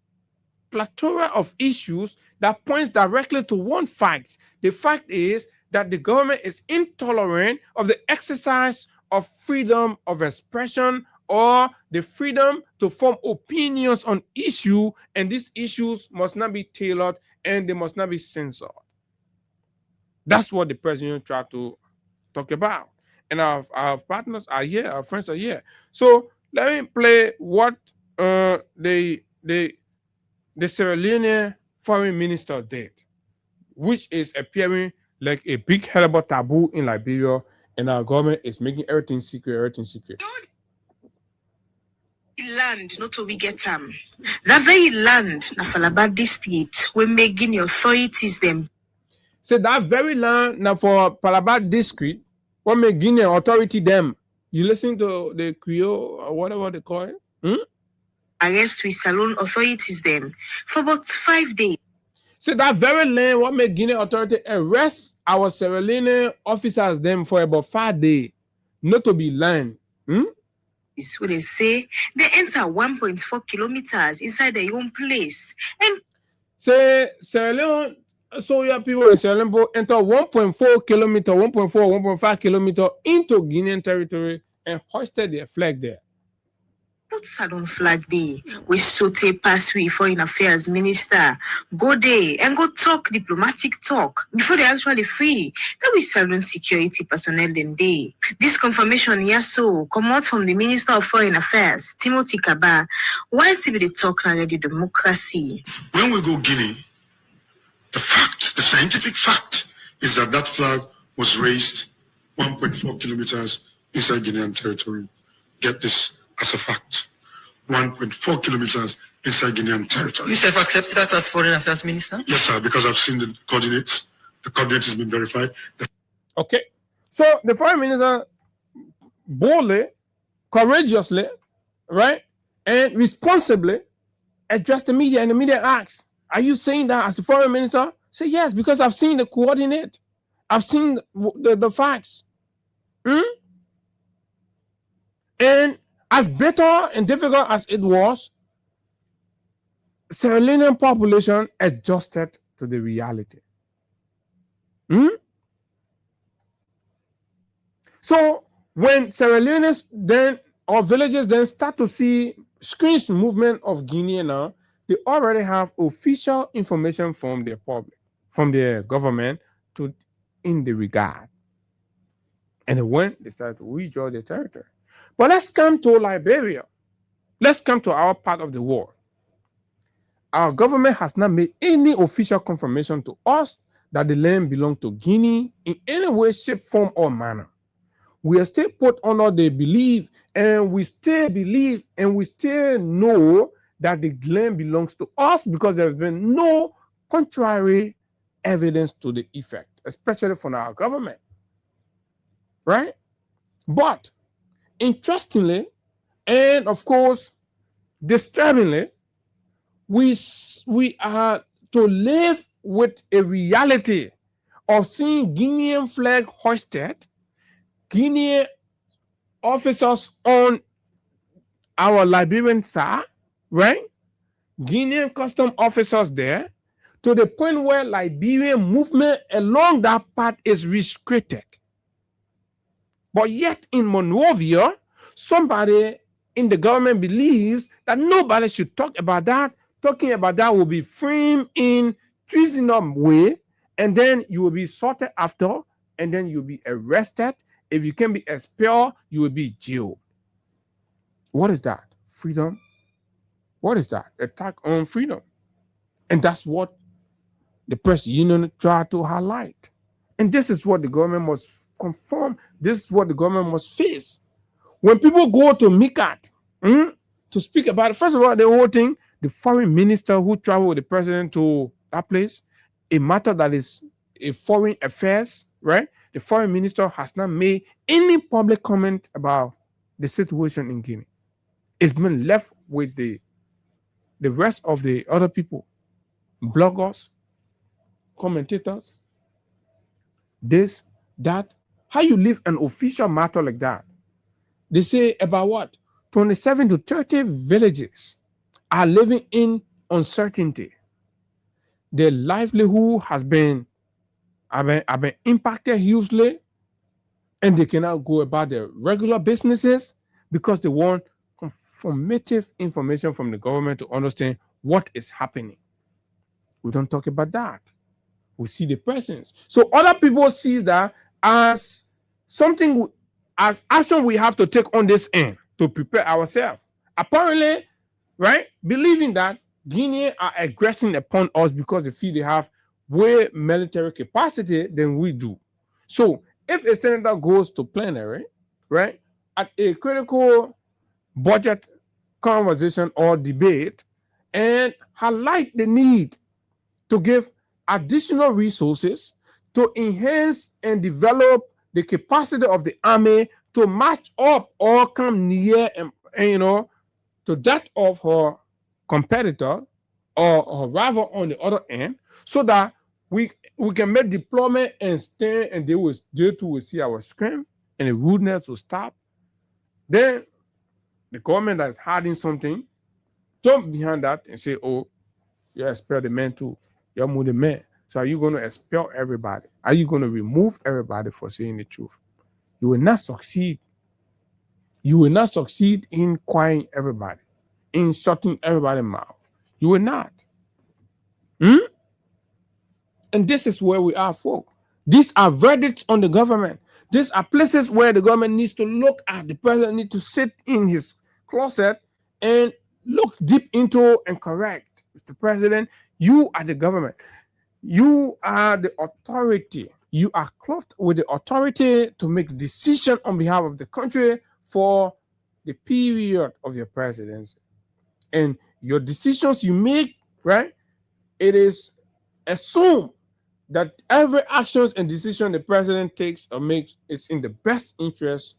Plethora of issues that points directly to one fact. The fact is that the government is intolerant of the exercise of freedom of expression or the freedom to form opinions on issue, and these issues must not be tailored and they must not be censored. That's what the president tried to talk about. And our partners are here, our friends are here. So let me play what the Sierra Leone foreign minister did, which is appearing like a big horrible taboo in Liberia, and our government is making everything secret, Land, not so we get that very land, na Falaba district, we making the authorities them. So that very land now for Palabar district, what make Guinea authority them? You listen to the Creole or whatever they call it? Arrest with Salon authorities them for about 5 days. So that very land, what make Guinea authority arrest our Sierra Leone officers them for about 5 days, not to be land. Is what they say. They enter 1.4 kilometers inside their own place. And say Sierra Leone, so your people in Sierra Leone enter 1.4 kilometer, 1.5 kilometer into Guinean territory and hoisted their flag there. Put Salon flag day. We saute pass we foreign affairs minister. Go there and go talk diplomatic talk before they actually free. That we Salon security personnel then day. This confirmation here so come out from the Minister of Foreign Affairs, Timothy Kaba. Why see the talk now the democracy? When we go Guinea, the scientific fact is that that flag was raised 1.4 kilometers inside Guinean territory. Get this as a fact. 1.4 kilometers inside Guinean territory. You self-accepted that as Foreign Affairs Minister? Yes, sir, because I've seen the coordinates. The coordinates has been verified. Okay. So the foreign minister boldly, courageously, right, and responsibly addressed the media, and the media asked, are you saying that as the foreign minister? Say yes, because I've seen the coordinate. I've seen the facts. And as bitter and difficult as it was, Sierra Leonean population adjusted to the reality. So when Sierra Leoneans then, or villagers then start to see strange movement of Guinea now, they already have official information from their public, from their government in the regard. And when they start to withdraw their territory. But let's come to Liberia. Let's come to our part of the world. Our government has not made any official confirmation to us that the land belongs to Guinea in any way, shape, form, or manner. We are still put under the belief, and we still believe, and we still know that the land belongs to us because there has been no contrary evidence to the effect, especially from our government. Right? But interestingly, and of course, disturbingly, we are to live with a reality of seeing Guinean flag hoisted, Guinean officers on our Liberian side, right? Guinean custom officers there, to the point where Liberian movement along that path is restricted. But yet in Monrovia, somebody in the government believes that nobody should talk about that. Talking about that will be framed in treasonous way, and then you will be sorted after, and then you'll be arrested. If you can be expelled, you will be jailed. What is that? Freedom? What is that? Attack on freedom. And that's what the press union tried to highlight. And this is what the government must conform. This is what the government must face. When people go to MICAT to speak about it, first of all, the whole thing, the foreign minister who traveled with the president to that place, a matter that is a foreign affairs, right? The foreign minister has not made any public comment about the situation in Guinea. It's been left with the rest of the other people, bloggers, commentators, this, that. How you leave an official matter like that? They say about what? 27 to 30 villages are living in uncertainty. Their livelihood have been impacted hugely, and they cannot go about their regular businesses because they want confirmative information from the government to understand what is happening. We don't talk about that. We see the presence. So other people see that as something, as action we have to take on this end to prepare ourselves. Apparently, right, believing that Guinea are aggressing upon us because they feel they have way military capacity than we do. So if a senator goes to plenary, right, at a critical budget conversation or debate and highlight the need to give additional resources to enhance and develop the capacity of the army to match up or come near and to that of her competitor or rival on the other end, so that we can make deployment and stand, and they too will see our strength and the rudeness will stop. Then the government that is hiding something jump behind that and say, oh, you expel the man too. You move the man. So are you going to expel everybody? Are you going to remove everybody for saying the truth? You will not succeed. You will not succeed in quieting everybody, in shutting everybody's mouth. You will not. And this is where we are, folks. These are verdicts on the government. These are places where the government needs to look at. The president needs to sit in his closet and look deep into and correct. Mr. President, you are the government. You are the authority. You are clothed with the authority to make decisions on behalf of the country for the period of your presidency. And your decisions you make, right? It is assumed that every actions and decision the president takes or makes is in the best interest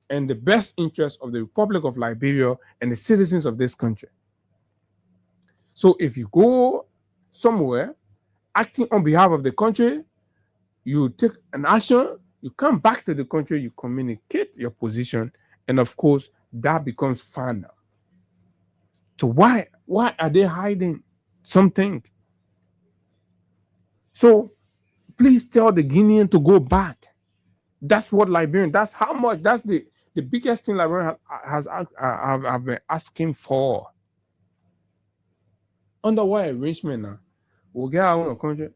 and the best interest of the Republic of Liberia and the citizens of this country. So if you go somewhere acting on behalf of the country, you take an action, you come back to the country, you communicate your position, and of course, that becomes final. So why are they hiding something? So please tell the Guinean to go back. That's what Liberian, that's how much, that's the biggest thing Liberian have been asking for. Under what arrangement now? We'll get out of the country.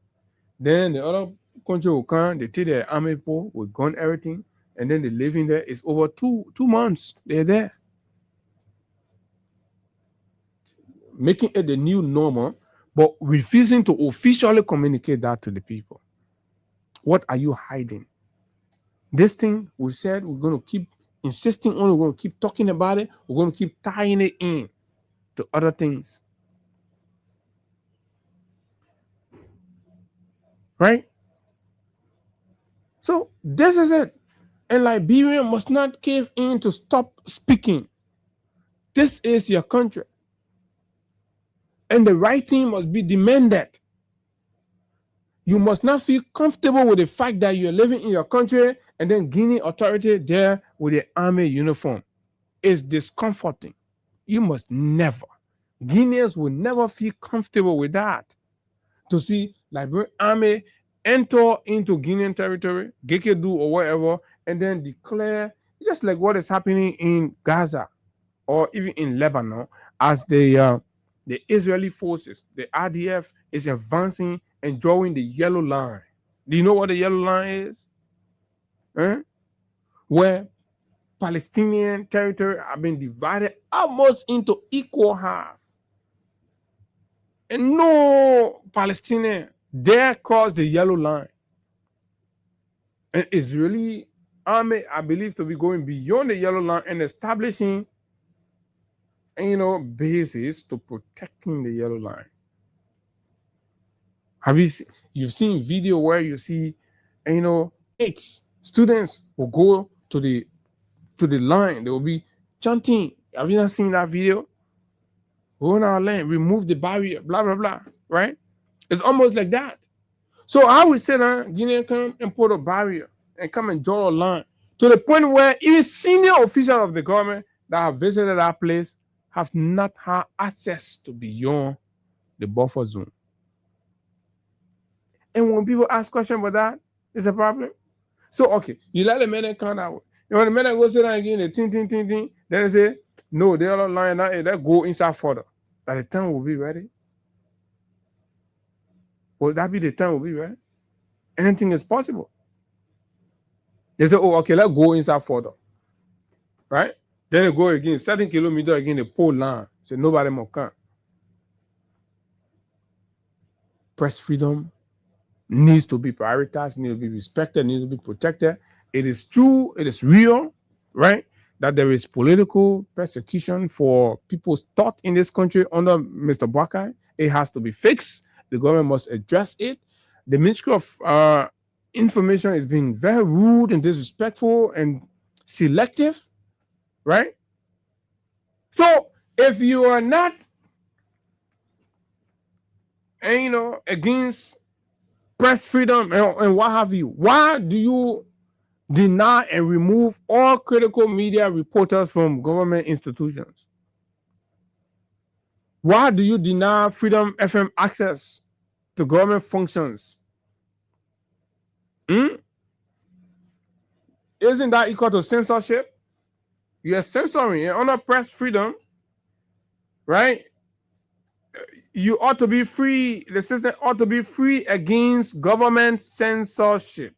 Then the other country will come, they take their army pool, will gun everything, and then they live in there. It's over two months. They're there. Making it the new normal, but refusing to officially communicate that to the people. What are you hiding? This thing we said we're going to keep insisting on, we're going to keep talking about it, we're going to keep tying it in to other things. Right? So this is it. And Liberia must not cave in to stop speaking. This is your country. And the right thing must be demanded. You must not feel comfortable with the fact that you're living in your country and then Guinea authority there with the army uniform. It's discomforting. You must never. Guineans will never feel comfortable with that. To see Liberian army enter into Guinean territory, Gekedu or whatever, and then declare, just like what is happening in Gaza or even in Lebanon, as the Israeli forces, the RDF, is advancing and drawing the yellow line. Do you know what the yellow line is? Where Palestinian territory have been divided almost into equal half. And no Palestinian dare cross the yellow line. And Israeli army, I believe, to be going beyond the yellow line and establishing, bases to protecting the yellow line. Have you've seen video where you see, students will go to the line, they will be chanting. Have you not seen that video? Go on our land, remove the barrier, blah blah blah. Right? It's almost like that. So I would say that Guinea come and put a barrier and come and draw a line to the point where even senior officials of the government that have visited that place have not had access to beyond the buffer zone. And when people ask questions about that, it's a problem. So, okay, you let the men come that way. And when the men go sit down again, they ting, then they say, no, they are lying down, they go inside further. By the time will be ready. Will that be the time will be ready? Anything is possible. They say, oh, okay, let's go inside further. Right? Then they go again, 7 kilometers again, they pull line. Say nobody more come. Press freedom needs to be prioritized, needs to be respected, needs to be protected. It is true, it is real, right? That there is political persecution for people's thought in this country under Mr. Boakai. It has to be fixed. The government must address it. The Ministry of Information is being very rude and disrespectful and selective, right? So if you are not, against press freedom and what have you, why do you deny and remove all critical media reporters from government institutions? Why do you deny Freedom FM access to government functions? Isn't that equal to censorship? You are censoring under press freedom, right? You ought to be free. The system ought to be free against government censorship,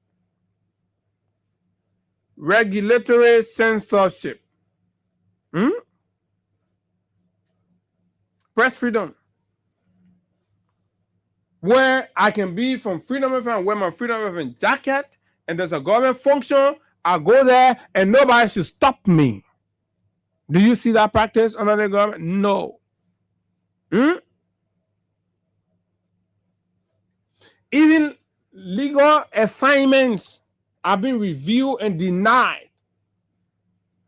regulatory censorship. Press freedom, where I can be from Freedom FM, wear my Freedom FM jacket, and there's a government function, I go there and nobody should stop me. Do you see that practice under the government? No. Even legal assignments are being reviewed and denied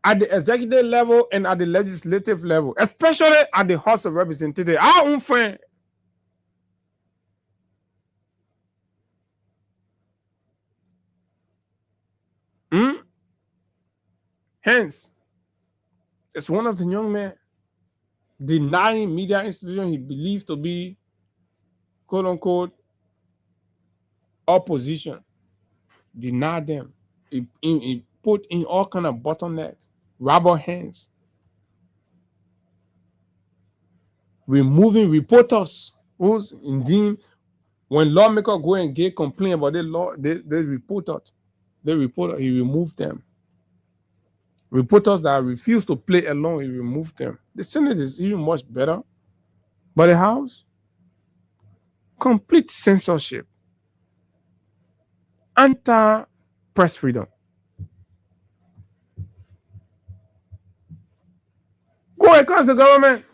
at the executive level and at the legislative level, especially at the House of Representatives. Our own friend. Hence, it's one of the young men denying media institution he believed to be, quote unquote, opposition. Deny them. He put in all kind of bottleneck, rubber hands, removing reporters who's indeed when lawmakers go and get complaint about the law, they reported. He removed them. Reporters that refuse to play along, he removed them. The Senate is even much better. But the House, complete censorship. Anti-press freedom. Go across the government.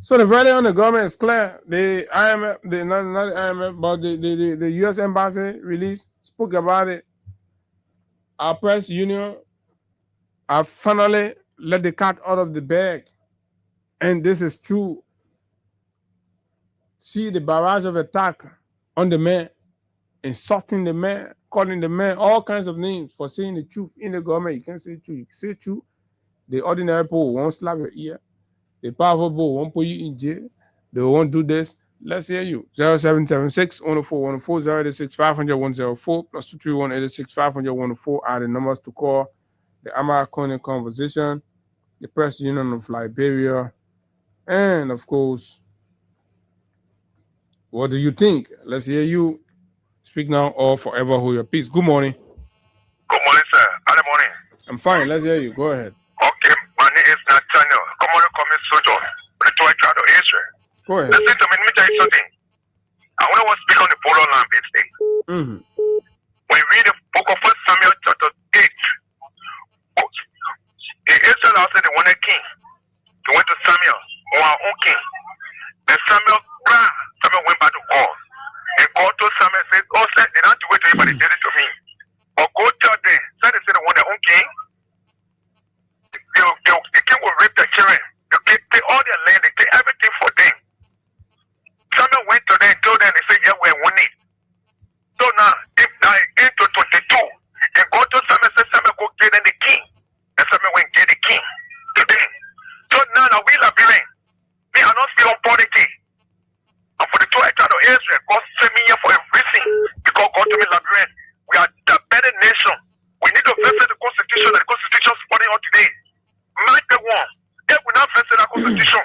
So the verdict on the government is clear. The IMF, not the IMF, but the U.S. Embassy spoke about it. Our press union have finally let the cat out of the bag. And this is true. See the barrage of attack on the man, insulting the man, calling the man all kinds of names for saying the truth in the government. You can't say the truth. You can say the truth. The ordinary people won't slap your ear. The powerful people won't put you in jail. They won't do this. Let's hear you. 0776 104 104 086 500 104 plus 231 86 500 104 are the numbers to call. The Amakoni Conversation, the Press Union of Liberia, and of course, what do you think? Let's hear you. Speak now or forever hold your peace. Good morning. Good morning, sir. Good morning. I'm fine. Let's hear you. Go ahead. Okay, my name is Nathaniel. Good morning, coming soldier. Ritual child of Israel. Go ahead. Listen to me, let me tell you something. I want to speak on the polo lamb today. When you read the book of 1 Samuel chapter 8, the Israelites said they wanted king. They went to Samuel, or our own king. And Samuel went back to God. And God told Samuel, said, oh, said, they don't do it to you, but they did it to me. But go tell them, said they said they want their own king. The king will rape their children. They take all their land, they take everything for them. Samuel went to them and told them, they said, yeah, we want it. So now, if now into 22, and God told Samuel, said, Samuel, go get them the king. And Samuel went and get the king to them. So now we Liberian. Me, I don't speak on politics. And for the 2 child of Israel, God sent me here for a reason. Because God told me, Liberian, we are the better nation. We need to visit the Constitution, and the Constitution is putting on today. Mark the one. If we not visit the Constitution,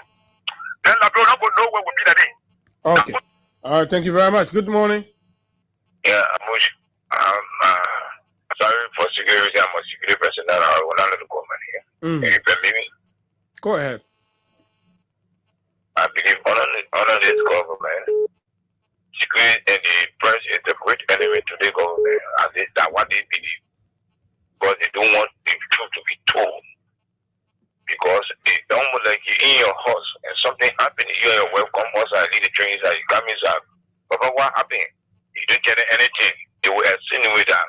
then Liberian not going to know where we'll be that day. Okay. All right. Thank you very much. Good morning. Yeah, sorry for security. I'm a security person. I will not let the government here. Can you permit me? Go ahead. I believe honor this government. Security and the press is the great enemy to the government. And that's what they believe. Because they don't want the truth to be told. Because it's almost like you're in your house and something happened, you're welcome outside, leave the train inside, you come inside. But what happened? You don't get anything. They will insinuate that.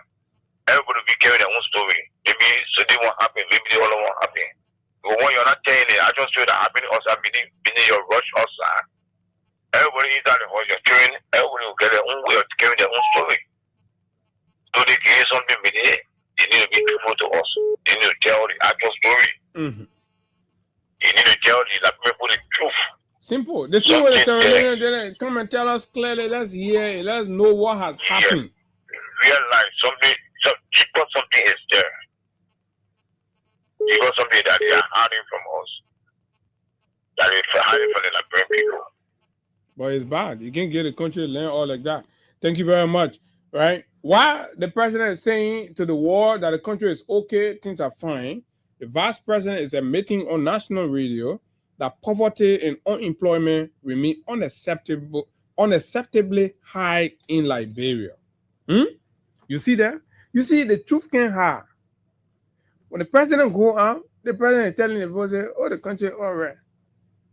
Everybody will be carrying their own story. Maybe something won't happen, maybe the other won't happen. But when you're not telling it, I just feel that happening outside, meaning your rush outside. Everybody inside the house, you're carrying, everybody will get their own way of carrying their own story. So they create something with it. They need to be truthful to us. They need to tell the actual story. You need to tell the people the truth. Simple. The same way they come and tell us clearly. Let's hear it. Let's know what has happened. Realize something is there. Because something that they are hiding from us. That is hiding from the Liberian people. But it's bad. You can't get a country to learn all like that. Thank you very much. Right? While the president is saying to the world that the country is okay, things are fine, the vice president is admitting on national radio that poverty and unemployment remain unacceptably high in Liberia. You see that? You see the truth can hide. When the president go out the president is telling the people, say, oh, the country, all right.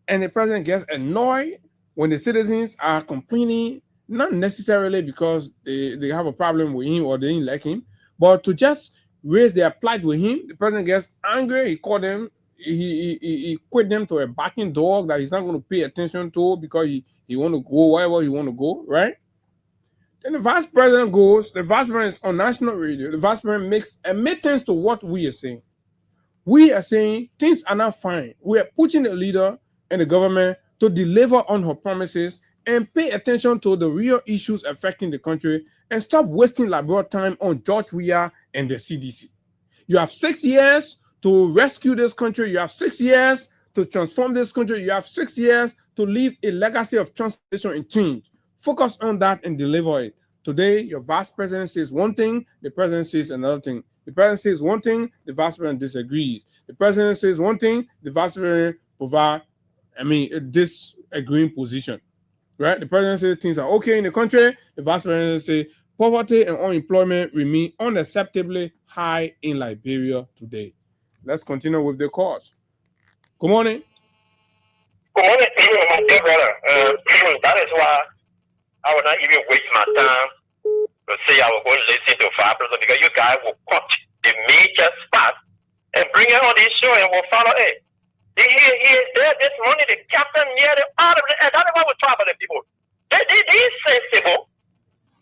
And the president gets annoyed when the citizens are complaining, not necessarily because they have a problem with him or they didn't like him, but to just raise their plight with him. The president gets angry. He called them, he quit them to a barking dog that he's not going to pay attention to because he want to go wherever he want to go, right? Then the vice president goes, the vice president is on national radio. The vice president makes admittance to what we are saying. We are saying things are not fine. We are pushing the leader and the government to deliver on her promises and pay attention to the real issues affecting the country and stop wasting Liberia time on George Weah and the CDC. You have 6 years to rescue this country. You have 6 years to transform this country. You have 6 years to leave a legacy of transformation and change. Focus on that and deliver it. Today, your vice president says one thing, the president says another thing. The president says one thing, the vice president disagrees. The president says one thing, the vice president provides, disagreeing position. Right? The president says things are okay in the country. The vice president says poverty and unemployment remain unacceptably high in Liberia today. Let's continue with the cause. Good morning. Good morning, my dear brother. That is why I will not even waste my time to say I will go listen to 5 person because you guys will cut the major spot and bring it on this show and we'll follow it. He is there this morning, the captain near the all of it, and that's why we talk about the people. They sensible.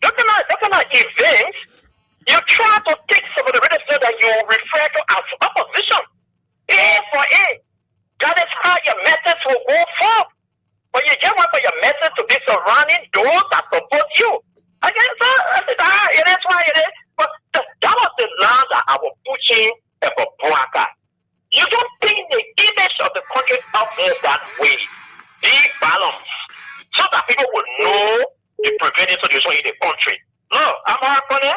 Looking at events, you try to take some of the register that you refer to as opposition. A for A. That is how your message will go forth. But you just want for your message to be surrounding those that support you. Again, sir, it is why it is. But that was the line that I was pushing about Boaka. You don't think the image of the country out there that way. Be balanced. So that people will know the prevailing situation in the country. No, Amarapone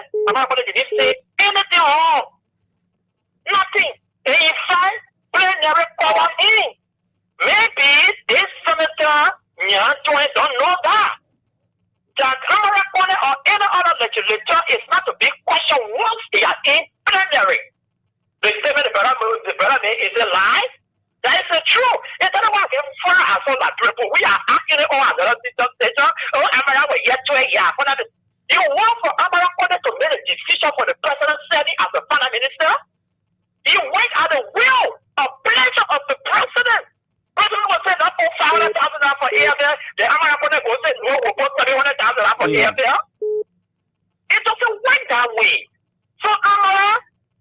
didn't say anything wrong. Nothing. And in fact, plenary power in. Maybe this senator Nyantoy don't know that. That Amarapone or any other legislator is not a big question once they are in plenary. The statement the brother made is a lie. That is the truth. It's not about them far as all that people. We are acting on another station. Oh, Amara will yet to a year. You want for Amara to make a decision for the president serving as the prime minister? You wait at the will of pleasure of the president. President will say, not for $500,000 for AFL. The Amara will say, no, we'll put $700,000 for AFL. It doesn't work that way. So Amara,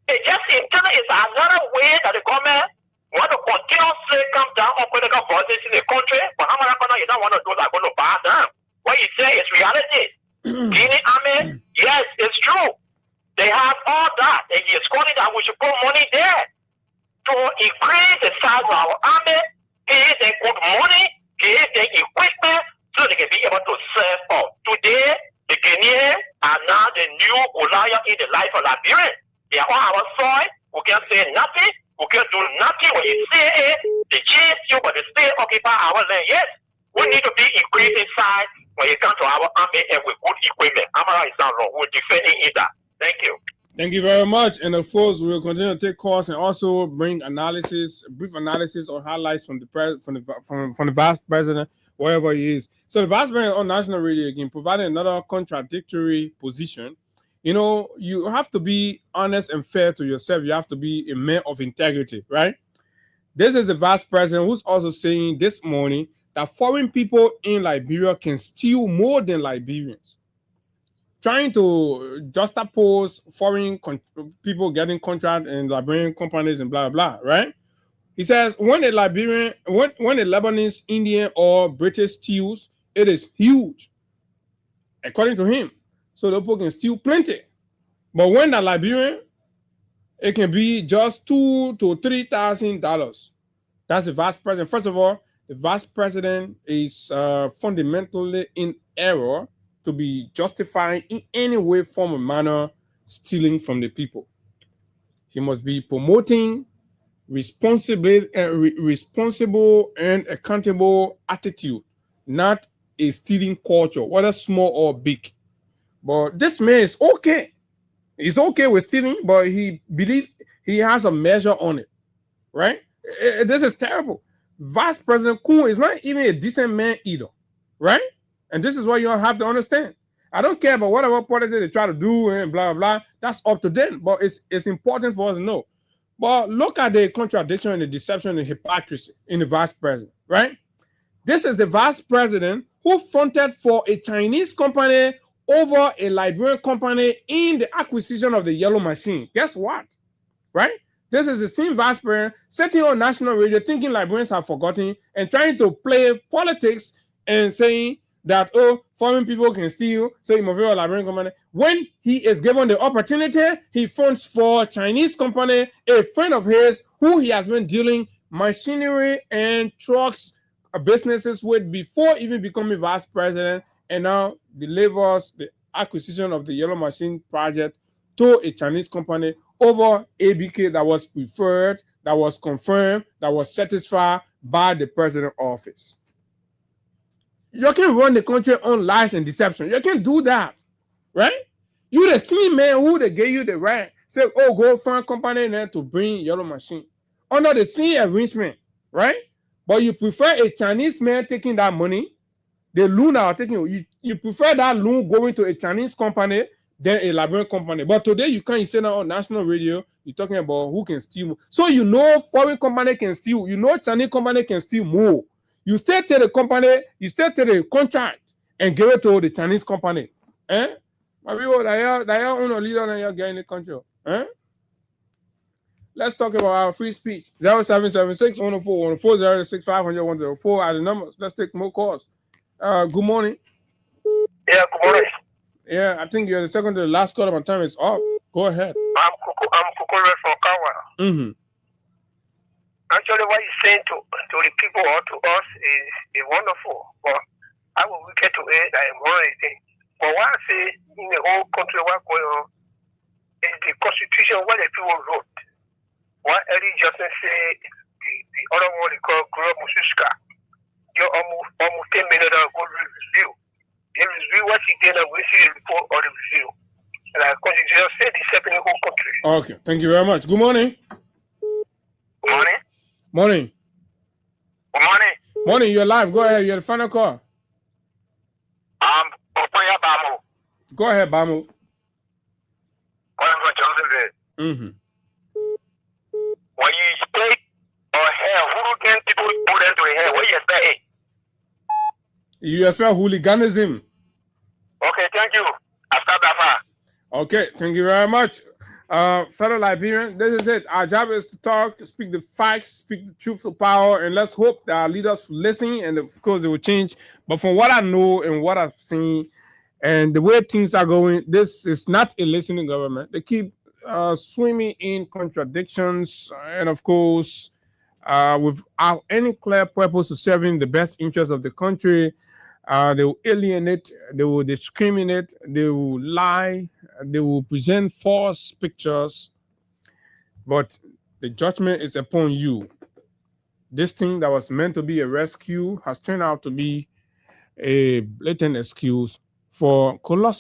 it just intended is another way that the government want to continuously come down on political politics in the country. But Amara, you don't want to do that, going to bow down. What you say is reality. Guinea Army, yes, it's true. They have all that. And he is calling that we should put money there to increase the size of our army, give them good money, give them equipment, so they can be able to serve us. Today, the Guineans are now the new Goliath in the life of Liberia. They are on our soil. We can't say nothing. We can't do nothing. When you say it, they chase you, but they still occupy our land. Yes, we need to be increasing size when you come to our army and with good equipment. Amara is not wrong. We're defending either. Thank you. Thank you very much. And of course, we will continue to take calls and also bring analysis, brief analysis or highlights from the vice president, wherever he is. So the vice president on national radio again provided another contradictory position. You know, you have to be honest and fair to yourself. You have to be a man of integrity, right? This is the vice president who's also saying this morning that foreign people in Liberia can steal more than Liberians. Trying to juxtapose foreign people getting contract in Liberian companies and blah, blah, blah, right? He says when a Lebanese, Indian, or British steals, it is huge, according to him. So the people can steal plenty. But when the Liberian, it can be just $2,000 to $3,000. That's the vice president. First of all, the vice president is fundamentally in error to be justified in any way, form, or manner stealing from the people. He must be promoting responsible and accountable attitude, not a stealing culture, whether small or big. But this man is okay. He's okay with stealing, but he believes he has a measure on it. right? This is terrible. Vice President Kuhn is not even a decent man either, right? And this is what you all have to understand. I don't care about whatever politics they try to do and blah, blah, blah. That's up to them, but it's important for us to know. But look at the contradiction and the deception and the hypocrisy in the vice president, right? This is the vice president who fronted for a Chinese company over a Liberian company in the acquisition of the yellow machine. Guess what? Right? This is the same vice president sitting on national radio thinking Liberians have forgotten and trying to play politics and saying that, oh, foreign people can steal, so he must be a Liberian company. When he is given the opportunity, he funds for a Chinese company, a friend of his who he has been dealing machinery and trucks businesses with before even becoming vice president, and now delivers the acquisition of the yellow machine project to a Chinese company over ABK that was preferred, that was confirmed, that was satisfied by the president's office. You can run the country on lies and deception. You can do that, right? You the same man who they gave you the right, say, oh, go find company there to bring yellow machine under the same arrangement, right? But you prefer a Chinese man taking that money, the loan are taking you prefer that loan going to a Chinese company than a Liberian company. But today you can't say that on national radio, you're talking about who can steal. So you know foreign company can steal, you know Chinese company can steal more. You stay to the company, you stay to the contract and give it to the Chinese company. Eh? My people, they are own a leader in your guy in the country. Eh? Let's talk about our free speech. 0776 104 104 065 100 104 are the numbers. Let's take more calls. Good morning. Yeah, good morning. Yeah, I think you're the second to the last caller. My time is up. Go ahead. I'm Kukule from Kawa. Mm-hmm. Actually, what you're saying to the people or to us is wonderful. But I will get to it. I am one thing. But what I say in the whole country, what's going on is the constitution, what the people wrote. What Eddie Johnson said, the other one they call Guru Mususka, you're almost 10 minutes ago review. They review what he did and we see the report or the review. And I constitution said it's happening in the whole country. Okay, thank you very much. Good morning. Good morning. Morning. Good morning. Morning, you're live. Go ahead. You're the final call. Opaya Bamo. Go ahead, Bamu. Calling from Johnsonville. Mm-hmm. When you speak or hair, who can people put into the hair? What you expect? You expect hooliganism. Okay, thank you. I start that far. Okay, thank you very much. Fellow Liberian, this is it. Our job is to talk, speak the facts, speak the truth to power, and let's hope that our leaders will listen and of course they will change. But from what I know and what I've seen and the way things are going, this is not a listening government. They keep swimming in contradictions and of course without any clear purpose of serving the best interest of the country. They will alienate, they will discriminate, they will lie, they will present false pictures, but the judgment is upon you. This thing that was meant to be a rescue has turned out to be a blatant excuse for colossal